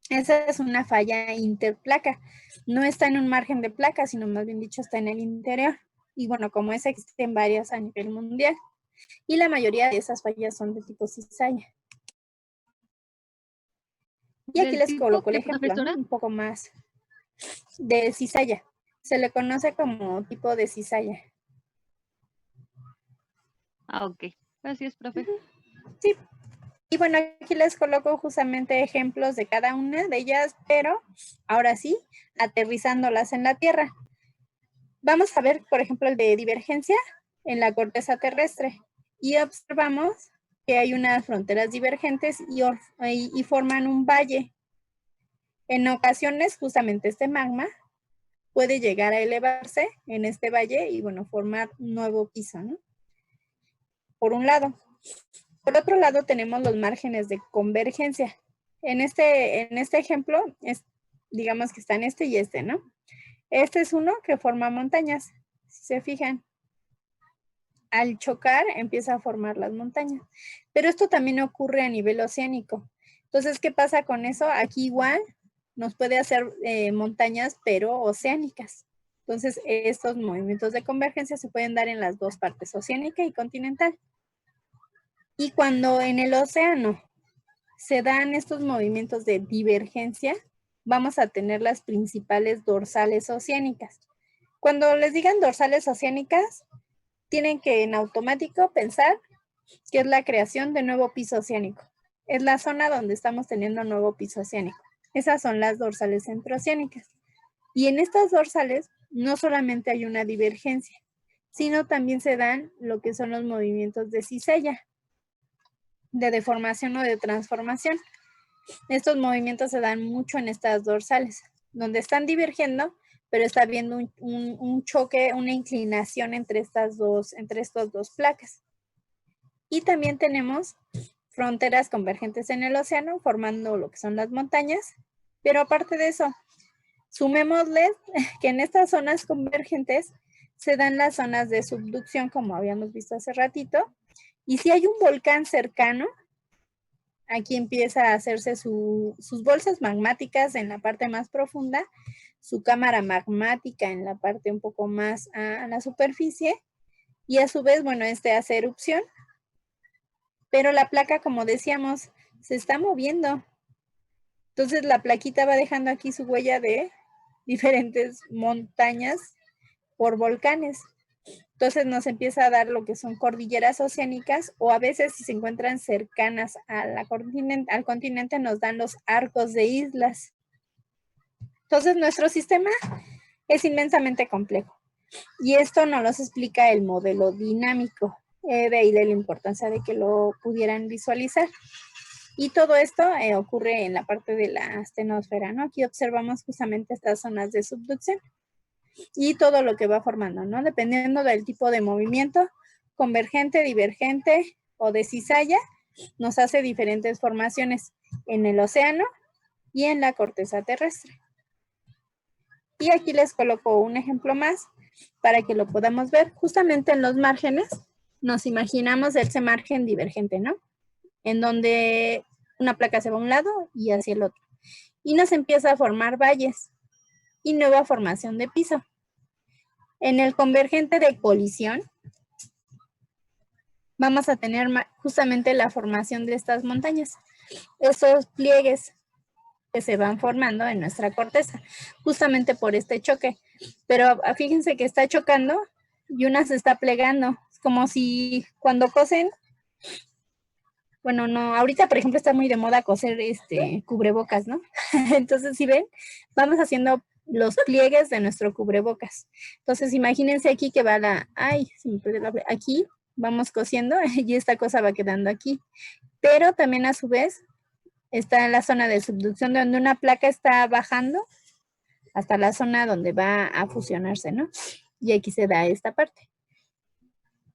esa es una falla interplaca. No está en un margen de placa, sino más bien dicho está en el interior. Y bueno, como esa existen varias a nivel mundial. Y la mayoría de esas fallas son de tipo cizalla. Y aquí les coloco el ejemplo, ¿no? Un poco más de cizalla. Se le conoce como tipo de cizalla. Ok. Gracias, profe. Sí. Y bueno, aquí les coloco justamente ejemplos de cada una de ellas, pero ahora sí, aterrizándolas en la Tierra. Vamos a ver, por ejemplo, el de divergencia en la corteza terrestre. Y observamos que hay unas fronteras divergentes y forman un valle. En ocasiones, justamente este magma puede llegar a elevarse en este valle y, bueno, formar un nuevo piso, ¿no? Por un lado. Por otro lado, tenemos los márgenes de convergencia. En este ejemplo, digamos que están este y este, ¿no? Este es uno que forma montañas, si se fijan. Al chocar, empieza a formar las montañas. Pero esto también ocurre a nivel oceánico. Entonces, ¿qué pasa con eso? Aquí igual nos puede hacer montañas, pero oceánicas. Entonces, estos movimientos de convergencia se pueden dar en las dos partes, oceánica y continental. Y cuando en el océano se dan estos movimientos de divergencia, vamos a tener las principales dorsales oceánicas. Cuando les digan dorsales oceánicas, tienen que en automático pensar que es la creación de nuevo piso oceánico. Es la zona donde estamos teniendo nuevo piso oceánico. Esas son las dorsales centrooceánicas. Y en estas dorsales no solamente hay una divergencia, sino también se dan lo que son los movimientos de cizalla, de deformación o de transformación. Estos movimientos se dan mucho en estas dorsales, donde están divergiendo, pero está habiendo un choque, una inclinación entre estas dos placas. Y también tenemos fronteras convergentes en el océano, formando lo que son las montañas, pero aparte de eso, sumémosle que en estas zonas convergentes se dan las zonas de subducción, como habíamos visto hace ratito, y si hay un volcán cercano, Aquí empieza a hacerse sus bolsas magmáticas en la parte más profunda, su cámara magmática en la parte un poco más a la superficie, y a su vez, bueno, hace erupción, pero la placa, como decíamos, se está moviendo. Entonces la plaquita va dejando aquí su huella de diferentes montañas por volcanes. Entonces nos empieza a dar lo que son cordilleras oceánicas, o a veces si se encuentran cercanas al continente nos dan los arcos de islas. Entonces nuestro sistema es inmensamente complejo y esto nos lo explica el modelo dinámico, de ahí de la importancia de que lo pudieran visualizar. Y todo esto ocurre en la parte de la astenosfera, ¿no? Aquí observamos justamente estas zonas de subducción y todo lo que va formando, ¿no? Dependiendo del tipo de movimiento, convergente, divergente o de cizalla, nos hace diferentes formaciones en el océano y en la corteza terrestre. Y aquí les coloco un ejemplo más para que lo podamos ver. Justamente en los márgenes nos imaginamos ese margen divergente, ¿no? En donde una placa se va a un lado y hacia el otro. Y nos empieza a formar valles y nueva formación de piso. En el convergente de colisión vamos a tener justamente la formación de estas montañas, esos pliegues que se van formando en nuestra corteza, justamente por este choque. Pero fíjense que está chocando y una se está plegando. Es como si cuando cosen, bueno, no, ahorita por ejemplo está muy de moda coser cubrebocas, ¿no? Entonces, si ven, vamos haciendo los pliegues de nuestro cubrebocas. Entonces, imagínense aquí que va aquí vamos cosiendo y esta cosa va quedando aquí. Pero también a su vez está en la zona de subducción donde una placa está bajando hasta la zona donde va a fusionarse, ¿no? Y aquí se da esta parte.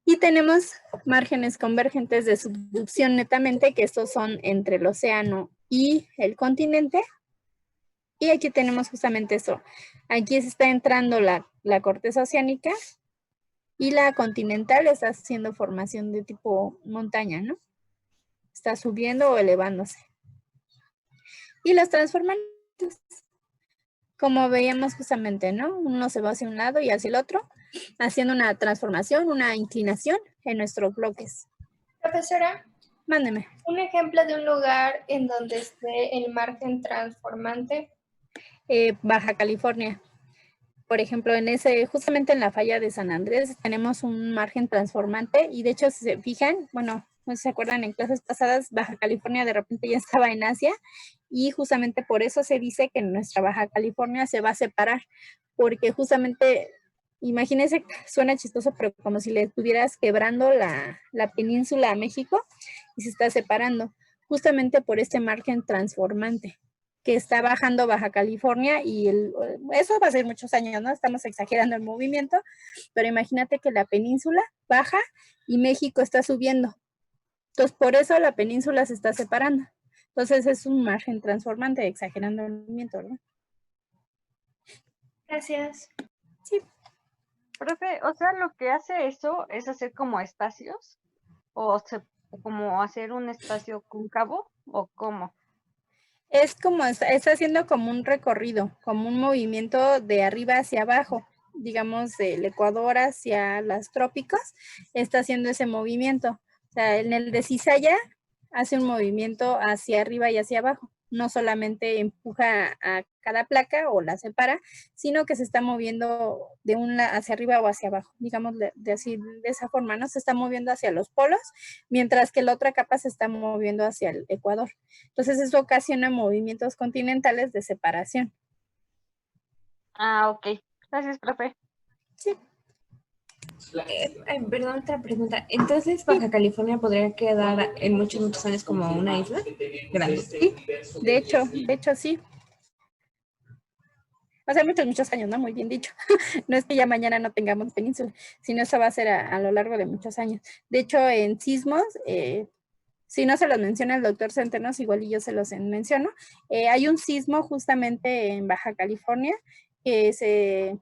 Y tenemos márgenes convergentes de subducción netamente, que estos son entre el océano y el continente. Y aquí tenemos justamente eso. Aquí se está entrando la corteza oceánica y la continental está haciendo formación de tipo montaña, ¿no? Está subiendo o elevándose. Y los transformantes, como veíamos justamente, ¿no? Uno se va hacia un lado y hacia el otro, haciendo una transformación, una inclinación en nuestros bloques. Profesora, mándeme. Un ejemplo de un lugar en donde esté el margen transformante. Baja California. Por ejemplo, justamente en la falla de San Andrés tenemos un margen transformante y de hecho si se fijan, bueno, no sé si se acuerdan en clases pasadas, Baja California de repente ya estaba en Asia y justamente por eso se dice que nuestra Baja California se va a separar, porque justamente, imagínense, suena chistoso, pero como si le estuvieras quebrando la península a México y se está separando, justamente por este margen transformante que está bajando Baja California y eso va a ser muchos años, ¿no? Estamos exagerando el movimiento, pero imagínate que la península baja y México está subiendo. Entonces, por eso la península se está separando. Entonces, es un margen transformante, exagerando el movimiento, ¿no? Gracias. Sí. Profe, o sea, lo que hace eso es hacer como espacios, o como hacer un espacio cóncavo, o cómo. Es como, está haciendo como un recorrido, como un movimiento de arriba hacia abajo, digamos del Ecuador hacia los trópicos, está haciendo ese movimiento. O sea, en el de cizalla hace un movimiento hacia arriba y hacia abajo. No solamente empuja a cada placa o la separa, sino que se está moviendo de una hacia arriba o hacia abajo, digamos de esa forma, ¿no? Se está moviendo hacia los polos, mientras que la otra capa se está moviendo hacia el Ecuador. Entonces eso ocasiona movimientos continentales de separación. Ah, ok. Gracias, profe. Sí. Perdón, otra pregunta. Entonces, Baja California podría quedar en muchos años como una isla grande. Sí, de hecho sí. O sea, muchos años, ¿no? Muy bien dicho. No es que ya mañana no tengamos península, sino eso va a ser a lo largo de muchos años. De hecho, en sismos, si no se los menciona el doctor Centenos, igual y yo se los menciono, hay un sismo justamente en Baja California que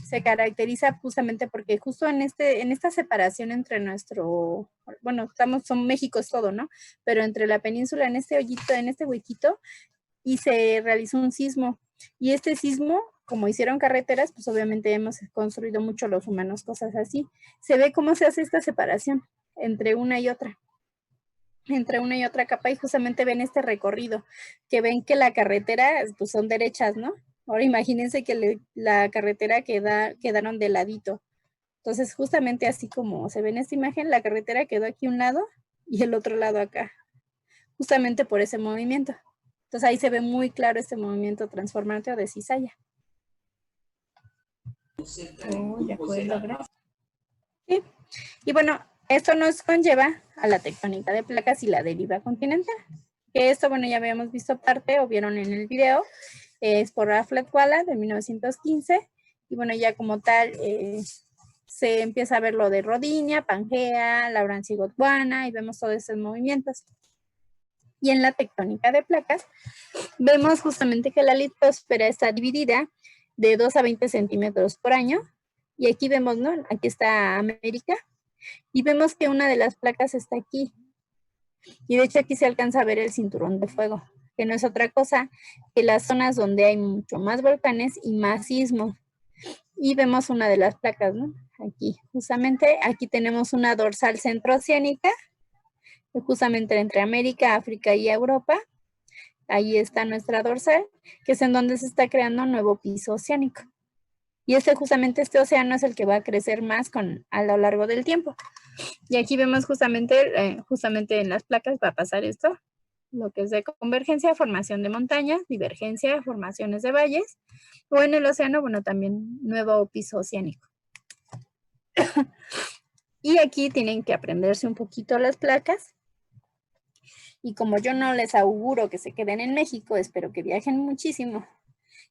Se caracteriza justamente porque justo en esta separación entre nuestro, bueno, México es todo, ¿no? Pero entre la península, en este hoyito, en este huequito, y se realizó un sismo. Y este sismo, como hicieron carreteras, pues obviamente hemos construido mucho los humanos, cosas así. Se ve cómo se hace esta separación entre una y otra capa, y justamente ven este recorrido, que ven que la carretera pues son derechas, ¿no? Ahora imagínense que la carretera quedaron de ladito. Entonces justamente así como se ve en esta imagen, la carretera quedó aquí a un lado y el otro lado acá, justamente por ese movimiento. Entonces ahí se ve muy claro este movimiento transformante o de cizalla. Oh, de acuerdo, gracias. Sí. Y bueno, esto nos conlleva a la tectónica de placas y la deriva continental. Que esto, bueno, ya habíamos visto parte o vieron en el video, es por Alfred Wallace de 1915. Y bueno, ya como tal, se empieza a ver lo de Rodinia, Pangea, Lawrence y Gondwana, y vemos todos esos movimientos. Y en la tectónica de placas, vemos justamente que la litosfera está dividida de 2 a 20 centímetros por año. Y aquí vemos, ¿no? Aquí está América. Y vemos que una de las placas está aquí. Y de hecho aquí se alcanza a ver el cinturón de fuego, que no es otra cosa que las zonas donde hay mucho más volcanes y más sismos. Y vemos una de las placas, ¿no? Aquí, justamente, aquí tenemos una dorsal centrooceánica, justamente entre América, África y Europa. Ahí está nuestra dorsal, que es en donde se está creando un nuevo piso oceánico. Y justamente este océano es el que va a crecer más a lo largo del tiempo. Y aquí vemos justamente en las placas va a pasar esto, lo que es de convergencia, formación de montañas, divergencia, formaciones de valles, o en el océano, bueno, también nuevo piso oceánico. Y aquí tienen que aprenderse un poquito las placas. Y como yo no les auguro que se queden en México, espero que viajen muchísimo.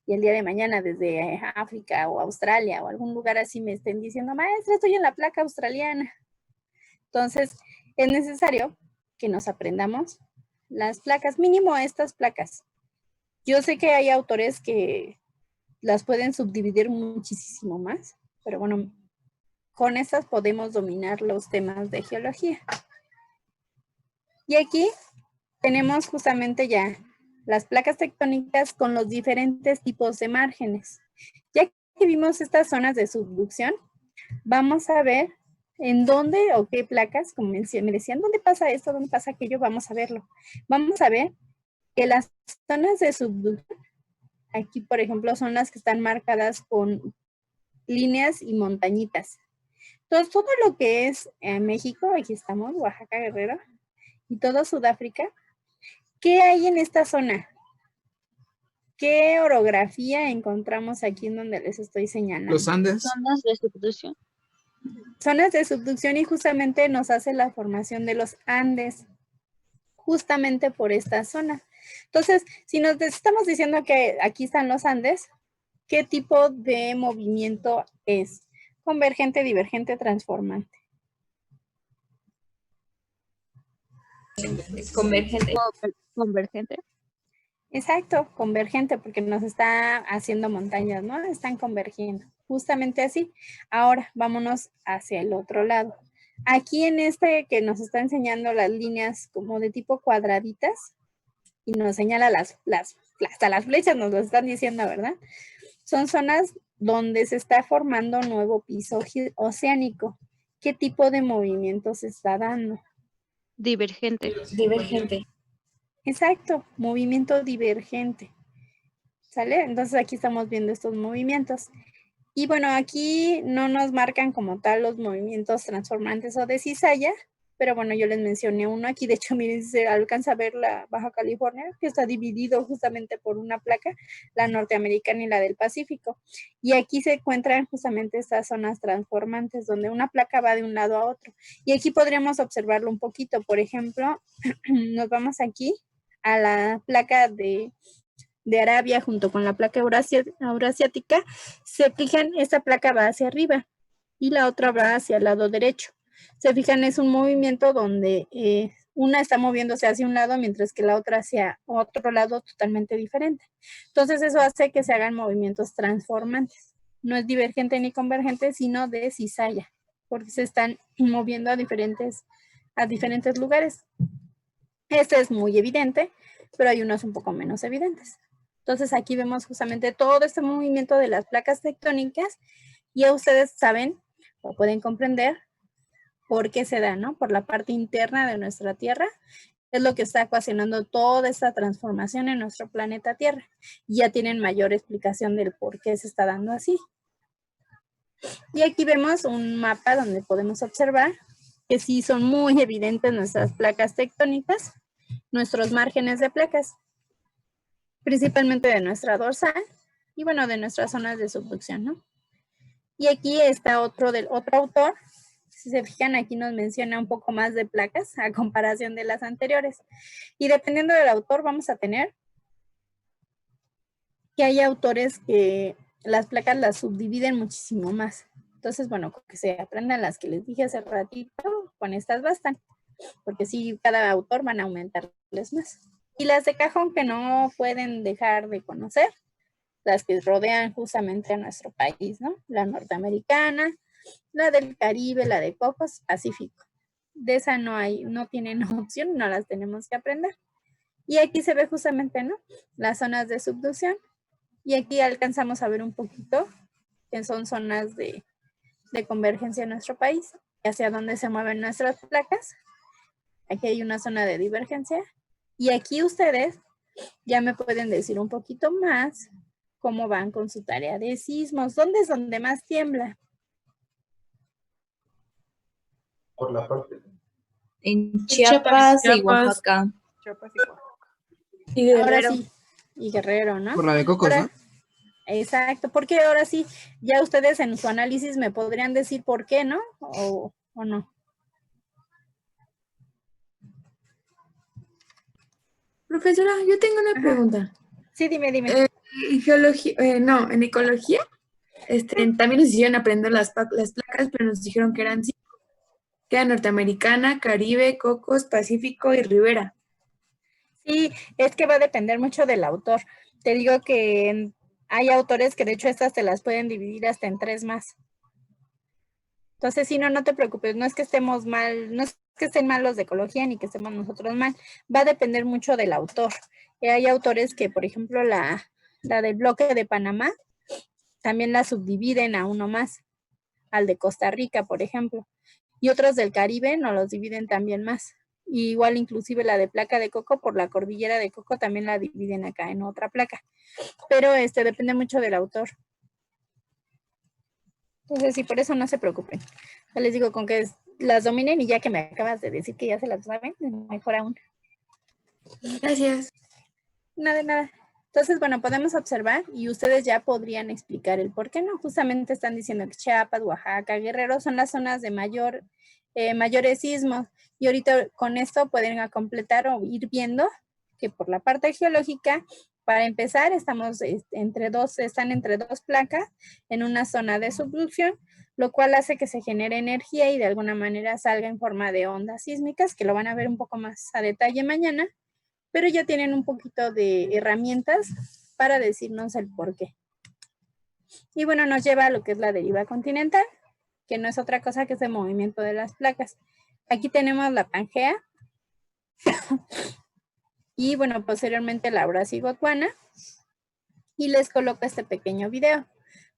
Y el día de mañana desde África o Australia o algún lugar así me estén diciendo, maestra, estoy en la placa australiana. Entonces, es necesario que nos aprendamos las placas, mínimo estas placas. Yo sé que hay autores que las pueden subdividir muchísimo más, pero bueno, con estas podemos dominar los temas de geología. Y aquí tenemos justamente ya las placas tectónicas con los diferentes tipos de márgenes. Ya que vimos estas zonas de subducción, vamos a ver en dónde o qué placas, como me decían, ¿dónde pasa esto? ¿Dónde pasa aquello? Vamos a verlo. Vamos a ver que las zonas de subducción, aquí por ejemplo, son las que están marcadas con líneas y montañitas. Entonces, todo lo que es México, aquí estamos, Oaxaca, Guerrero, y todo Sudáfrica, ¿qué hay en esta zona? ¿Qué orografía encontramos aquí en donde les estoy señalando? Los Andes. Zonas de subducción. Zonas de subducción, y justamente nos hace la formación de los Andes, justamente por esta zona. Entonces, si nos estamos diciendo que aquí están los Andes, ¿qué tipo de movimiento es? Convergente, divergente, transformante. Convergente. Convergente. Exacto, convergente, porque nos está haciendo montañas, ¿no? Están convergiendo, justamente así. Ahora, vámonos hacia el otro lado. Aquí en este que nos está enseñando las líneas como de tipo cuadraditas, y nos señala hasta las flechas nos lo están diciendo, ¿verdad? Son zonas donde se está formando un nuevo piso oceánico. ¿Qué tipo de movimiento se está dando? Divergente. Divergente. Exacto, movimiento divergente. ¿Sale? Entonces aquí estamos viendo estos movimientos. Y bueno, aquí no nos marcan como tal los movimientos transformantes o de cizalla, pero bueno, yo les mencioné uno aquí. De hecho, miren, se alcanza a ver la Baja California, que está dividido justamente por una placa, la norteamericana y la del Pacífico. Y aquí se encuentran justamente estas zonas transformantes, donde una placa va de un lado a otro. Y aquí podríamos observarlo un poquito. Por ejemplo, nos vamos aquí a la placa de Arabia junto con la placa eurasiática. Se fijan, esta placa va hacia arriba y la otra va hacia el lado derecho. Se fijan, es un movimiento donde una está moviéndose hacia un lado mientras que la otra hacia otro lado totalmente diferente. Entonces eso hace que se hagan movimientos transformantes. No es divergente ni convergente, sino de cizalla, porque se están moviendo a diferentes lugares. Este es muy evidente, pero hay unos un poco menos evidentes. Entonces aquí vemos justamente todo este movimiento de las placas tectónicas y ya ustedes saben o pueden comprender por qué se da, ¿no? Por la parte interna de nuestra Tierra. Es lo que está ocasionando toda esta transformación en nuestro planeta Tierra. Y ya tienen mayor explicación del por qué se está dando así. Y aquí vemos un mapa donde podemos observar que sí son muy evidentes nuestras placas tectónicas, nuestros márgenes de placas, principalmente de nuestra dorsal y bueno, de nuestras zonas de subducción, ¿no? Y aquí está otro autor. Si se fijan, aquí nos menciona un poco más de placas a comparación de las anteriores. Y dependiendo del autor vamos a tener que hay autores que las placas las subdividen muchísimo más. Entonces, bueno, que se aprendan las que les dije hace ratito, con estas bastan. Porque sí, cada autor van a aumentarles más. Y las de cajón que no pueden dejar de conocer, las que rodean justamente a nuestro país, ¿no? La norteamericana, la del Caribe, la de Cocos, Pacífico. De esa no tienen opción, no las tenemos que aprender. Y aquí se ve justamente, ¿no? Las zonas de subducción. Y aquí alcanzamos a ver un poquito que son zonas de convergencia en nuestro país, hacia dónde se mueven nuestras placas. Aquí hay una zona de divergencia. Y aquí ustedes ya me pueden decir un poquito más cómo van con su tarea de sismos. ¿Dónde es donde más tiembla? Por la parte. En Chiapas y Chiapas. Oaxaca. Chiapas y Oaxaca. Y Ahora Guerrero. sí. Y Guerrero, ¿no? Por la de Cocos, Ahora- ¿no? Exacto, porque ahora sí, ya ustedes en su análisis me podrían decir por qué, ¿no? O no. Profesora, yo tengo una Ajá. pregunta. Sí, dime. En geología, no, en ecología, también nos hicieron aprender las placas, pero nos dijeron que eran 5. Que era Norteamericana, Caribe, Cocos, Pacífico y Ribera. Sí, es que va a depender mucho del autor. Te digo que hay autores que de hecho estas te las pueden dividir hasta en 3 más. Entonces, sí, no te preocupes, no es que estemos mal, no es que estén mal los de ecología ni que estemos nosotros mal, va a depender mucho del autor. Hay autores que, por ejemplo, la del bloque de Panamá, también la subdividen a uno más, al de Costa Rica, por ejemplo. Y otros del Caribe no los dividen también más. Y igual inclusive la de placa de Coco, por la cordillera de Coco, también la dividen acá en otra placa. Pero depende mucho del autor. Entonces, sí, por eso no se preocupen. Ya les digo, con que las dominen y ya que me acabas de decir que ya se las saben, mejor aún. Gracias. Nada. Entonces, bueno, podemos observar y ustedes ya podrían explicar el por qué no. Justamente están diciendo que Chiapas, Oaxaca, Guerrero son las zonas de mayores sismos. Y ahorita con esto pueden completar o ir viendo que por la parte geológica, para empezar, están entre dos placas en una zona de subducción, lo cual hace que se genere energía y de alguna manera salga en forma de ondas sísmicas, que lo van a ver un poco más a detalle mañana, pero ya tienen un poquito de herramientas para decirnos el por qué. Y bueno, nos lleva a lo que es la deriva continental, que no es otra cosa que ese movimiento de las placas. Aquí tenemos la Pangea, y bueno, posteriormente la Eurasia y Gondwana. Y les coloco este pequeño video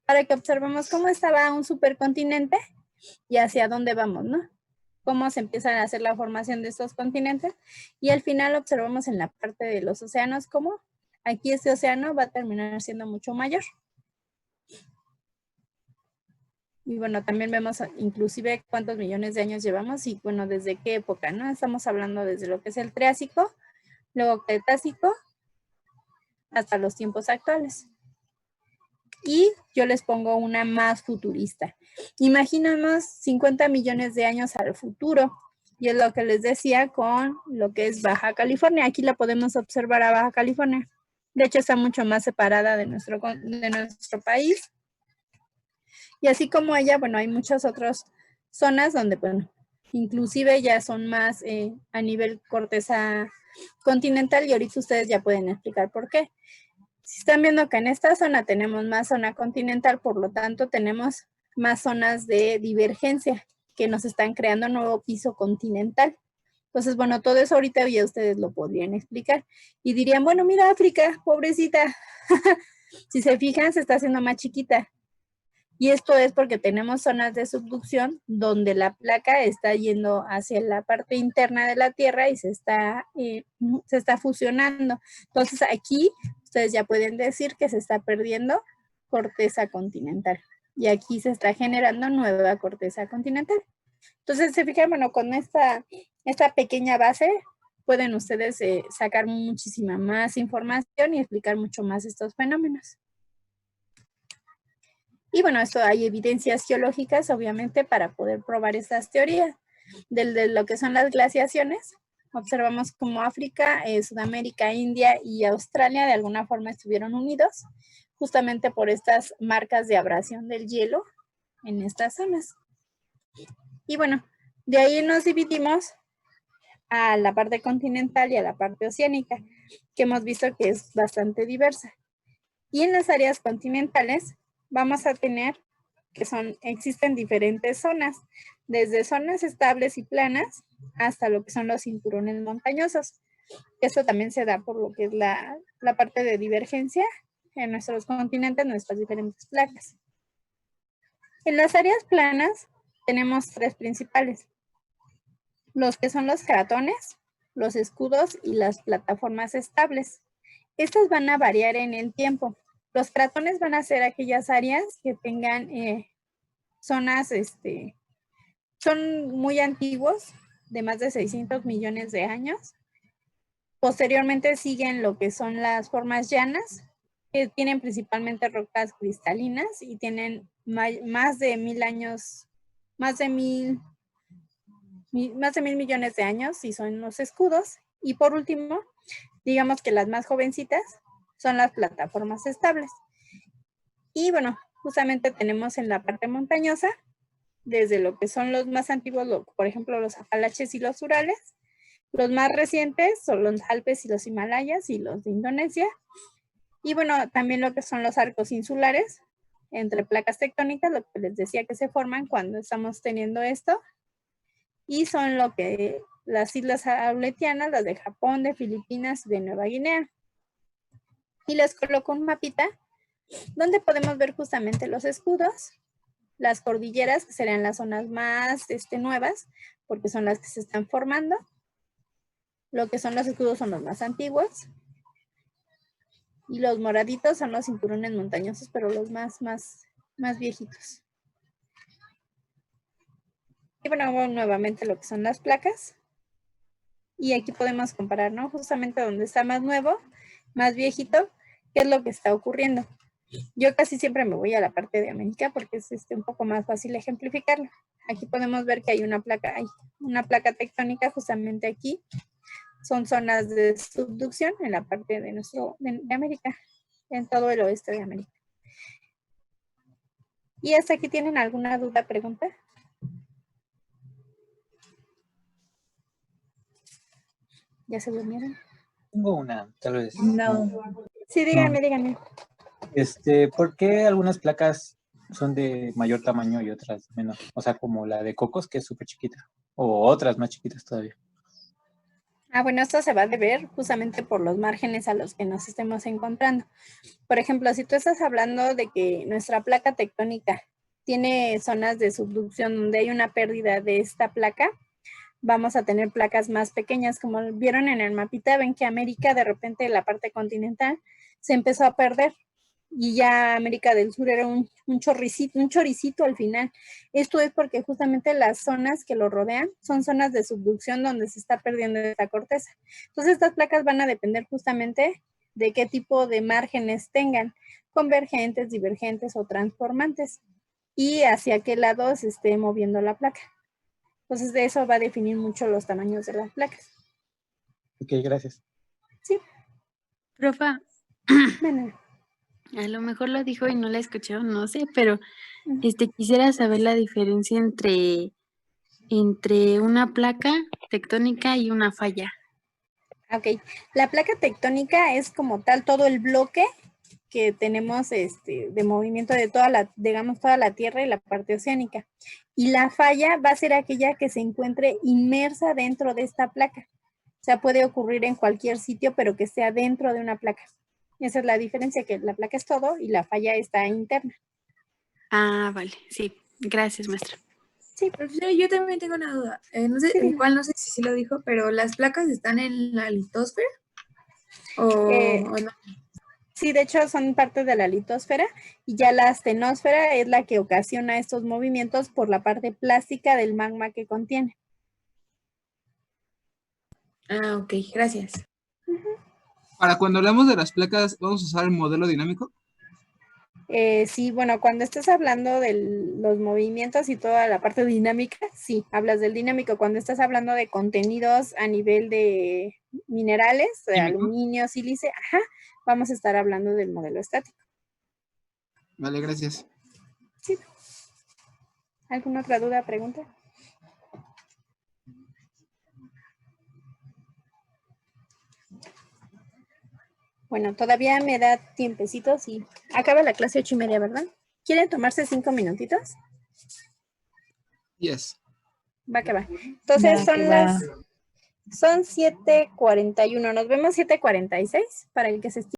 para que observemos cómo estaba un supercontinente y hacia dónde vamos, ¿no? Cómo se empieza a hacer la formación de estos continentes. Y al final observamos en la parte de los océanos cómo aquí este océano va a terminar siendo mucho mayor. Y bueno, también vemos inclusive cuántos millones de años llevamos y bueno, desde qué época, ¿no? Estamos hablando desde lo que es el Triásico, luego Cretácico, hasta los tiempos actuales. Y yo les pongo una más futurista. Imaginemos 50 millones de años al futuro. Y es lo que les decía con lo que es Baja California. Aquí la podemos observar a Baja California. De hecho, está mucho más separada de nuestro país. Y así como ella, bueno, hay muchas otras zonas donde, bueno, inclusive ya son más a nivel corteza continental y ahorita ustedes ya pueden explicar por qué. Si están viendo que en esta zona tenemos más zona continental, por lo tanto tenemos más zonas de divergencia que nos están creando un nuevo piso continental. Entonces, bueno, todo eso ahorita ya ustedes lo podrían explicar. Y dirían, bueno, mira África, pobrecita. Si se fijan, se está haciendo más chiquita. Y esto es porque tenemos zonas de subducción donde la placa está yendo hacia la parte interna de la Tierra y se está fusionando. Entonces aquí ustedes ya pueden decir que se está perdiendo corteza continental. Y aquí se está generando nueva corteza continental. Entonces se fijan, bueno, con esta pequeña base pueden ustedes sacar muchísima más información y explicar mucho más estos fenómenos. Y bueno, esto hay evidencias geológicas, obviamente, para poder probar estas teorías. De lo que son las glaciaciones, observamos como África, Sudamérica, India y Australia de alguna forma estuvieron unidos, justamente por estas marcas de abrasión del hielo en estas zonas. Y bueno, de ahí nos dividimos a la parte continental y a la parte oceánica, que hemos visto que es bastante diversa. Y en las áreas continentales vamos a tener que existen diferentes zonas, desde zonas estables y planas hasta lo que son los cinturones montañosos. Esto también se da por lo que es la parte de divergencia en nuestros continentes, nuestras diferentes placas. En las áreas planas tenemos tres principales, los que son los cratones, los escudos y las plataformas estables. Estas van a variar en el tiempo. Los cratones van a ser aquellas áreas que tengan zonas, son muy antiguos, de más de 600 millones de años. Posteriormente siguen lo que son las formas llanas, que tienen principalmente rocas cristalinas y tienen más de 1000 años, más de mil millones de años y son los escudos. Y por último, digamos que las más jovencitas son las plataformas estables. Y bueno, justamente tenemos en la parte montañosa, desde lo que son los más antiguos, por ejemplo, los Apalaches y los Urales. Los más recientes son los Alpes y los Himalayas y los de Indonesia. Y bueno, también lo que son los arcos insulares, entre placas tectónicas, lo que les decía que se forman cuando estamos teniendo esto. Y son lo que las islas Aleutianas, las de Japón, de Filipinas y de Nueva Guinea. Y les coloco un mapita donde podemos ver justamente los escudos, las cordilleras, que serían las zonas más nuevas, porque son las que se están formando. Lo que son los escudos son los más antiguos. Y los moraditos son los cinturones montañosos, pero los más viejitos. Y bueno, nuevamente lo que son las placas. Y aquí podemos comparar, ¿no? Justamente donde está más nuevo, más viejito, qué es lo que está ocurriendo. Yo casi siempre me voy a la parte de América porque es un poco más fácil ejemplificarlo. Aquí podemos ver que hay una placa tectónica justamente aquí. Son zonas de subducción en la parte de América, en todo el oeste de América. ¿Y hasta aquí tienen alguna duda, pregunta? ¿Ya se durmieron? Tengo una, tal vez. No. Sí, díganme. ¿Por qué algunas placas son de mayor tamaño y otras menor? O sea, como la de Cocos, que es súper chiquita, o otras más chiquitas todavía. Bueno, esto se va a deber justamente por los márgenes a los que nos estemos encontrando. Por ejemplo, si tú estás hablando de que nuestra placa tectónica tiene zonas de subducción donde hay una pérdida de esta placa, vamos a tener placas más pequeñas. Como vieron en el mapita, ven que América, de repente, la parte continental, se empezó a perder. Y ya América del Sur era un choricito al final. Esto es porque justamente las zonas que lo rodean son zonas de subducción donde se está perdiendo esta corteza. Entonces estas placas van a depender justamente de qué tipo de márgenes tengan, convergentes, divergentes o transformantes, y hacia qué lado se esté moviendo la placa. Entonces de eso va a definir mucho los tamaños de las placas. Ok, gracias. Sí. Profa, Bueno. A lo mejor lo dijo y no la escuché, no sé, pero quisiera saber la diferencia entre una placa tectónica y una falla. Ok, la placa tectónica es como tal todo el bloque que tenemos de movimiento de toda la, digamos, toda la Tierra y la parte oceánica. Y la falla va a ser aquella que se encuentre inmersa dentro de esta placa. O sea, puede ocurrir en cualquier sitio, pero que sea dentro de una placa. Esa es la diferencia, que la placa es todo y la falla está interna. Ah, vale, sí. Gracias, maestra. Sí. Profesora, yo también tengo una duda. No sé, igual no sé si sí lo dijo, pero ¿las placas están en la litosfera? ¿O no? Sí, de hecho son parte de la litosfera y ya la astenosfera es la que ocasiona estos movimientos por la parte plástica del magma que contiene. Ah, ok, gracias. Para cuando hablamos de las placas, ¿vamos a usar el modelo dinámico? Sí, bueno, cuando estés hablando de los movimientos y toda la parte dinámica, sí, hablas del dinámico. Cuando estás hablando de contenidos a nivel de minerales, de aluminio, sílice, vamos a estar hablando del modelo estático. Vale, gracias. Sí. ¿Alguna otra duda, pregunta? Bueno, todavía me da tiempecito, sí. Acaba la clase 8:30, ¿verdad? ¿Quieren tomarse 5 minutitos? Yes. Va que va. Entonces son 7:41. Nos vemos 7:46 para el que se estime.